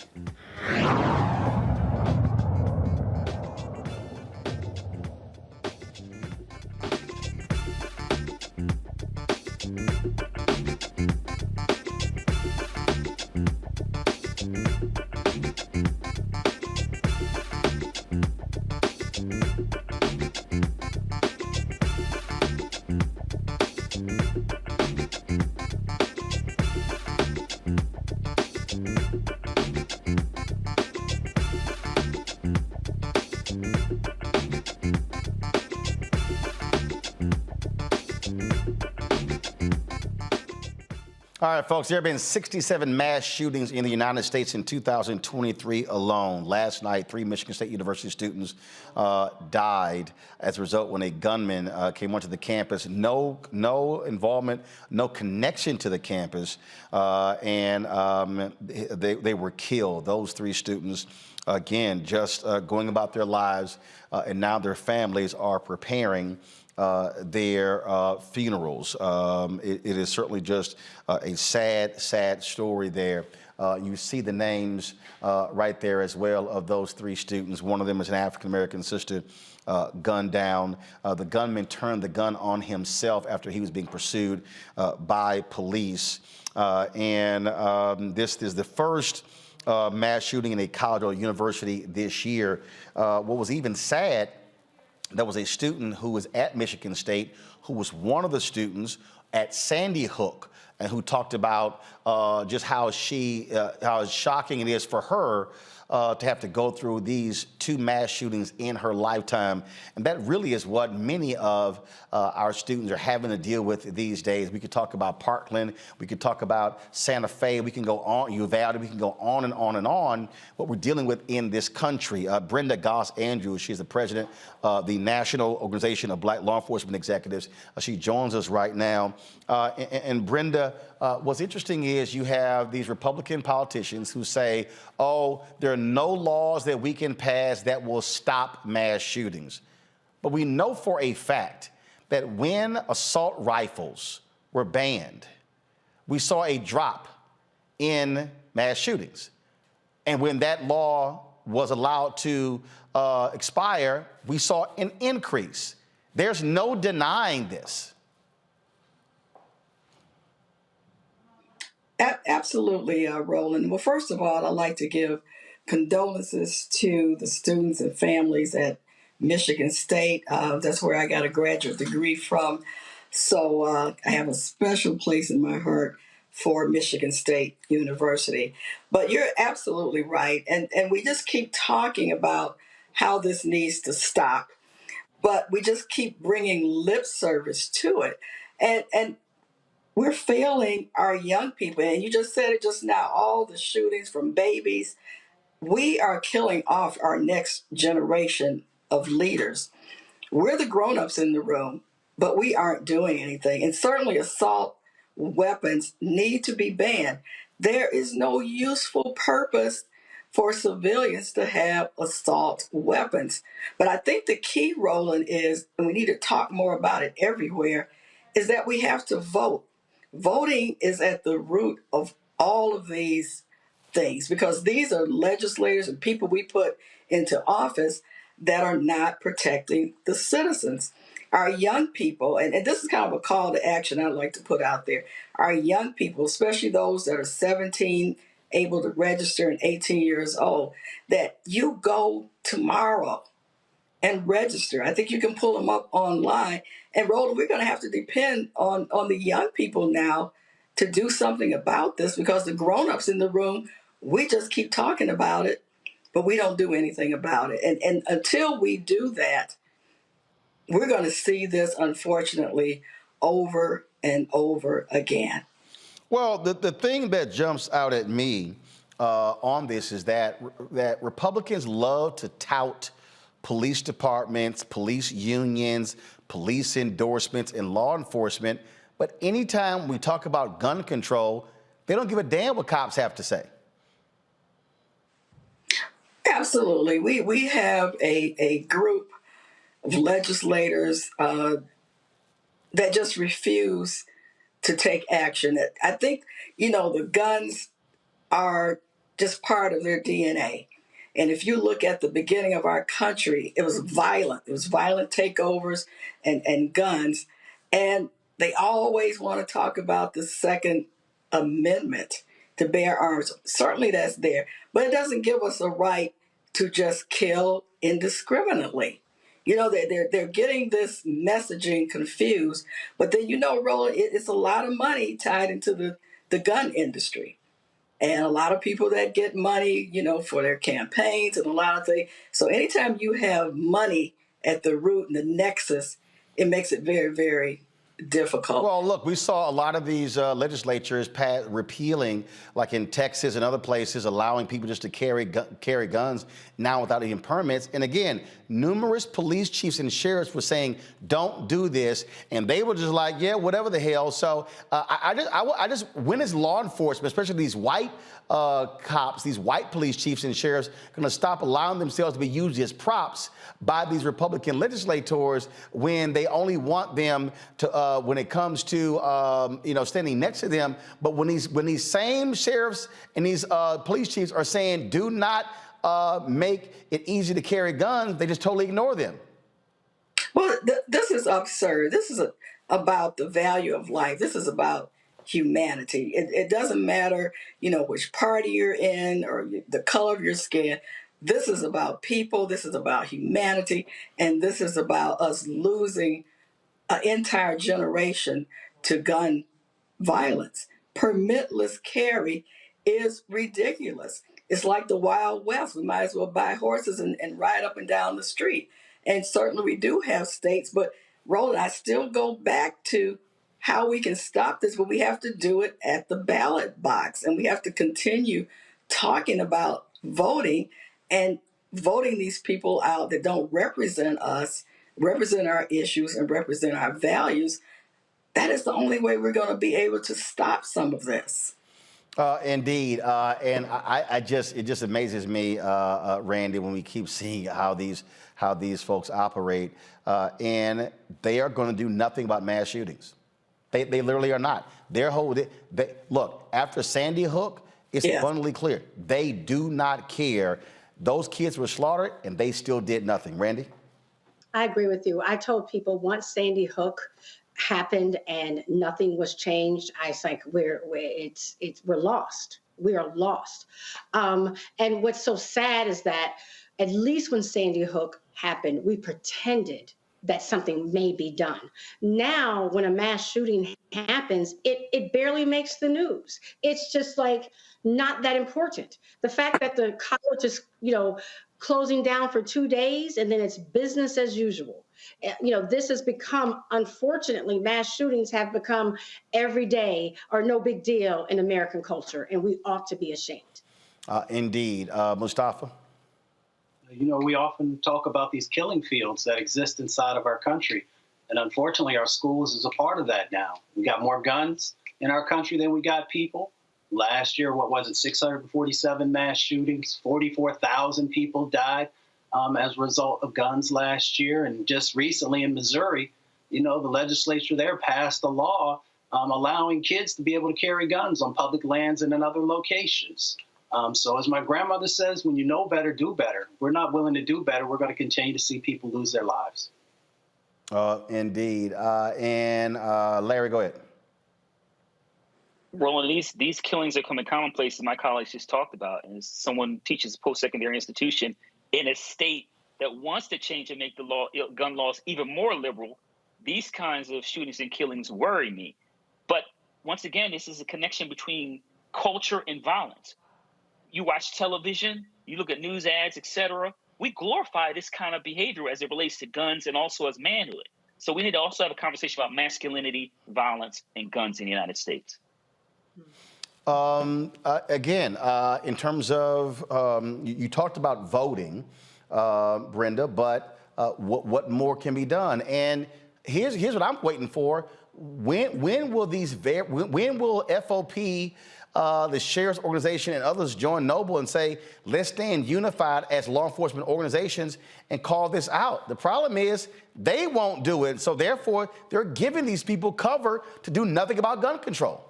All right, folks, there have been 67 mass shootings in the United States in 2023 alone. Last night, 3 Michigan State University students died as a result when a gunman came onto the campus. No involvement, no connection to the campus, and they were killed. Those 3 students, again, just going about their lives, and now their families are preparing their funerals. It is certainly just a sad story there. You see the names right there as well of those 3 students. One of them is an African-American sister gunned down. The gunman turned the gun on himself after he was being pursued by police. This is the first mass shooting in a college or university this year. What was even sad, there was a student who was at Michigan State who was one of the students at Sandy Hook, and who talked about just how shocking it is for her to have to go through these 2 mass shootings in her lifetime. And that really is what many of our students are having to deal with these days. We could talk about Parkland, we could talk about Santa Fe, we can go on, Uvalde, we can go on and on and on, what we're dealing with in this country. Brenda Goss-Andrews, she's the president of the National Organization of Black Law Enforcement Executives. She joins us right now. And Brenda, what's interesting is you have these Republican politicians who say, oh, there are no laws that we can pass that will stop mass shootings. But we know for a fact that when assault rifles were banned, we saw a drop in mass shootings. And when that law was allowed to expire, we saw an increase. There's no denying this. Absolutely, Roland. Well, first of all, I'd like to give condolences to the students and families at Michigan State. That's where I got a graduate degree from. So I have a special place in my heart for Michigan State University. But you're absolutely right. And we just keep talking about how this needs to stop. But we just keep bringing lip service to it. And we're failing our young people. And you just said it just now, all the shootings from babies. We are killing off our next generation of leaders. We're the grown-ups in the room, but we aren't doing anything. And certainly assault weapons need to be banned. There is no useful purpose for civilians to have assault weapons. But I think the key, Roland, is, and we need to talk more about it everywhere, is that we have to vote. Voting is at the root of all of these things because these are legislators and people we put into office that are not protecting the citizens. Our young people, and this is kind of a call to action I'd like to put out there, our young people, especially those that are 17, able to register and 18 years old, that you go tomorrow and register. I think you can pull them up online. And Roland, we're going to have to depend on the young people now to do something about this because the grown-ups in the room, we just keep talking about it, but we don't do anything about it. And until we do that, we're going to see this, unfortunately, over and over again. Well, the thing that jumps out at me on this is that Republicans love to tout police departments, police unions, police endorsements, and law enforcement. But anytime we talk about gun control, they don't give a damn what cops have to say. Absolutely. We have a group of legislators that just refuse to take action. I think, the guns are just part of their DNA. And if you look at the beginning of our country, it was violent. It was violent takeovers and guns. And they always want to talk about the Second Amendment to bear arms. Certainly that's there. But it doesn't give us a right to just kill indiscriminately. They're getting this messaging confused. But then, Roland, it's a lot of money tied into the gun industry. And a lot of people that get money, for their campaigns and a lot of things. So anytime you have money at the root and the nexus, it makes it very, very difficult. Well, look, we saw a lot of these legislatures repealing, like in Texas and other places, allowing people just to carry guns now without even permits. And again, numerous police chiefs and sheriffs were saying, don't do this. And they were just like, yeah, whatever the hell. So when is law enforcement, especially these white cops, these white police chiefs and sheriffs, going to stop allowing themselves to be used as props by these Republican legislators when they only want them to, when it comes to, standing next to them. But when these same sheriffs and these police chiefs are saying, do not make it easy to carry guns, they just totally ignore them. Well, this is absurd. This is about the value of life. This is about humanity. It doesn't matter, which party you're in or the color of your skin. This is about people. This is about humanity. And this is about us losing an entire generation to gun violence. Permitless carry is ridiculous. It's like the Wild West. We might as well buy horses and ride up and down the street. And certainly we do have states, but Roland, I still go back to how we can stop this, but we have to do it at the ballot box. And we have to continue talking about voting and voting these people out that don't represent us, represent our issues, and represent our values. That is the only way we're going to be able to stop some of this. Indeed. And it just amazes me, Randy, when we keep seeing how these folks operate. And they are going to do nothing about mass shootings. They literally are not. Look, after Sandy Hook, it's abundantly clear. They do not care. Those kids were slaughtered, and they still did nothing. Randy? I agree with you. I told people once Sandy Hook happened and nothing was changed, I was like, we're lost. We are lost. And what's so sad is that at least when Sandy Hook happened, we pretended that something may be done. Now, when a mass shooting happens, it barely makes the news. It's just like not that important. The fact that the college is, closing down for 2 days and then it's business as usual. This has become, unfortunately, mass shootings have become every day or no big deal in American culture, and we ought to be ashamed. Indeed. Mustafa? We often talk about these killing fields that exist inside of our country. And unfortunately, our schools is a part of that now. We got more guns in our country than we got people. Last year, 647 mass shootings, 44,000 people died as a result of guns last year. And just recently in Missouri, the legislature there passed a law allowing kids to be able to carry guns on public lands and in other locations. So as my grandmother says, when you know better, do better. We're not willing to do better. We're going to continue to see people lose their lives. Indeed. And Larry, go ahead. Roland, these killings are coming commonplace, as my colleagues just talked about. And as someone teaches a post-secondary institution in a state that wants to change and make the gun laws even more liberal, these kinds of shootings and killings worry me. But once again, this is a connection between culture and violence. You watch television, you look at news ads, etc. We glorify this kind of behavior as it relates to guns and also as manhood. So we need to also have a conversation about masculinity, violence, and guns in the United States. Again, in terms of, you talked about voting, Brenda, but what more can be done? And here's what I'm waiting for. When will FOP, the Sheriff's Organization, and others join Noble and say, let's stand unified as law enforcement organizations and call this out? The problem is they won't do it. So therefore, they're giving these people cover to do nothing about gun control.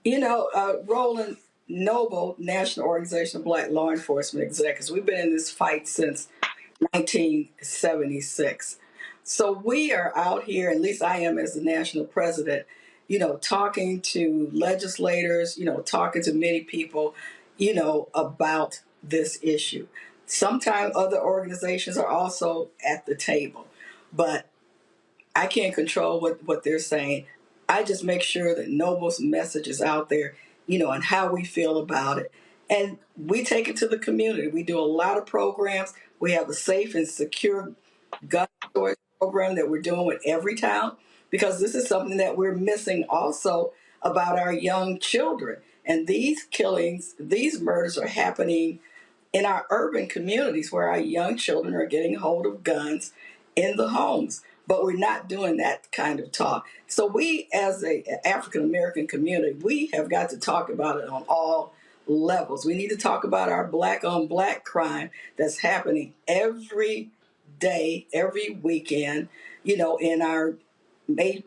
Roland, Noble, National Organization of Black Law Enforcement Executives, we've been in this fight since 1976. So we are out here, at least I am as the national president, talking to legislators, talking to many people, about this issue. Sometimes other organizations are also at the table, but I can't control what they're saying. I just make sure that Noble's message is out there, and how we feel about it. And we take it to the community. We do a lot of programs. We have a safe and secure gun storage program that we're doing with every town, because this is something that we're missing also about our young children. And these killings, these murders are happening in our urban communities where our young children are getting hold of guns in the homes. But we're not doing that kind of talk. So we, as an African-American community, we have got to talk about it on all levels. We need to talk about our black-on-black crime that's happening every day, every weekend, in our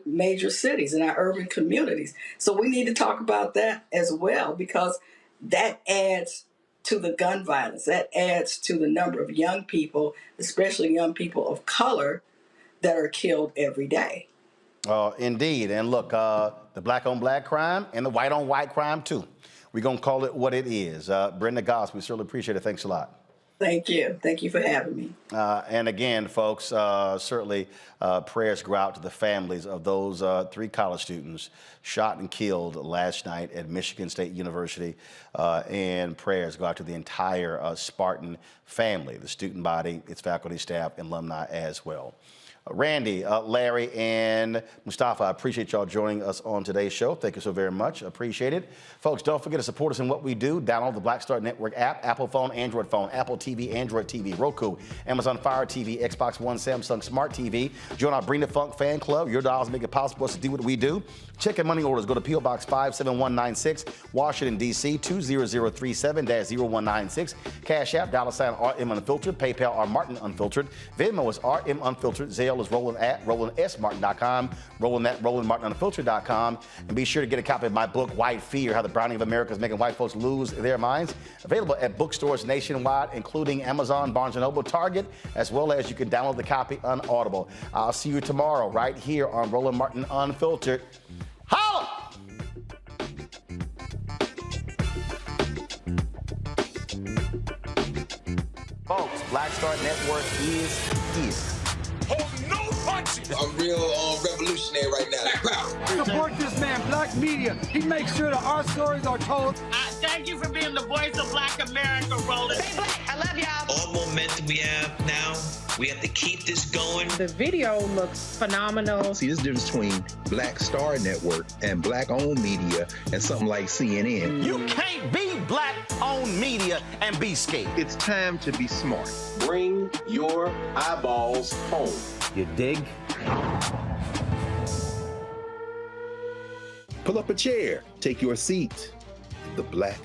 major cities, in our urban communities. So we need to talk about that as well, because that adds to the gun violence. That adds to the number of young people, especially young people of color, that are killed every day. Indeed. And look, the black-on-black crime and the white-on-white crime, too. We're going to call it what it is. Brenda Goss, we certainly appreciate it. Thanks a lot. Thank you. Thank you for having me. And again, folks, certainly prayers go out to the families of those 3 college students shot and killed last night at Michigan State University. And prayers go out to the entire Spartan family, the student body, its faculty, staff, and alumni as well. Randy, Larry, and Mustafa, I appreciate y'all joining us on today's show. Thank you so very much. Appreciate it. Folks, don't forget to support us in what we do. Download the Black Star Network app, Apple phone, Apple TV, Android TV, Roku, Amazon Fire TV, Xbox One, Samsung Smart TV. Join our Bring the Funk fan club. Your dollars make it possible for us to do what we do. Check and money orders. Go to P.O. Box 57196, Washington, D.C. 20037-0196. Cash App, $RM Unfiltered. PayPal, R Martin Unfiltered. Venmo is RM Unfiltered. Zelle is Roland at RolandSMartin.com. Roland at RolandMartinUnfiltered.com. And be sure to get a copy of my book, White Fear, How the Browning of America is Making White Folks Lose Their Minds. Available at bookstores nationwide, including Amazon, Barnes & Noble, Target, as well as you can download the copy on Audible. I'll see you tomorrow right here on Roland Martin Unfiltered. Holla! Folks, Black Star Network is here. Hold no punches. I'm real revolutionary right now. Support this man, Black Media. He makes sure that our stories are told. Thank you for being the voice of Black America, Roland. Stay black. I love y'all. All momentum we have now, we have to keep this going. The video looks phenomenal. See, this difference between Black Star Network and Black-owned media and something like CNN. You can't be Black-owned media and be scared. It's time to be smart. Bring your eyeballs home. You dig? Pull up a chair, take your seat at the Black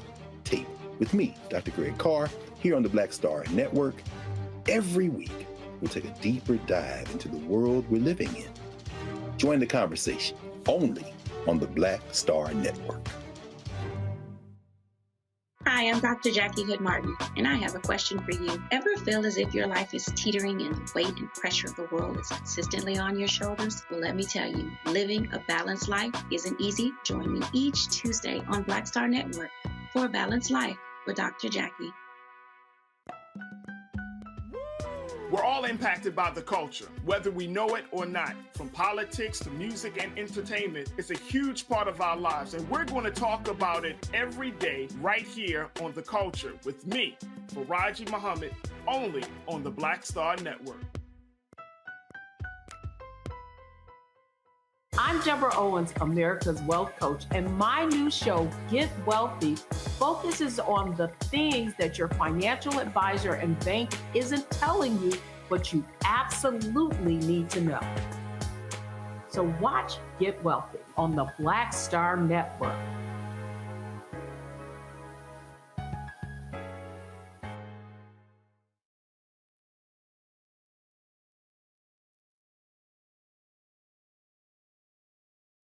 Table with me, Dr. Greg Carr, here on the Black Star Network. Every week, we'll take a deeper dive into the world we're living in. Join the conversation only on the Black Star Network. Hi, I'm Dr. Jackie Hood Martin, and I have a question for you. Ever feel as if your life is teetering and the weight and pressure of the world is consistently on your shoulders? Well, let me tell you, living a balanced life isn't easy. Join me each Tuesday on Black Star Network for A Balanced Life with Dr. Jackie. We're all impacted by the culture, whether we know it or not. From politics to music and entertainment, it's a huge part of our lives, and we're going to talk about it every day right here on The Culture with me, Faraji Muhammad, only on the Black Star Network. I'm Deborah Owens, America's Wealth Coach, and my new show, Get Wealthy, focuses on the things that your financial advisor and bank isn't telling you, but you absolutely need to know. So watch Get Wealthy on the Black Star Network.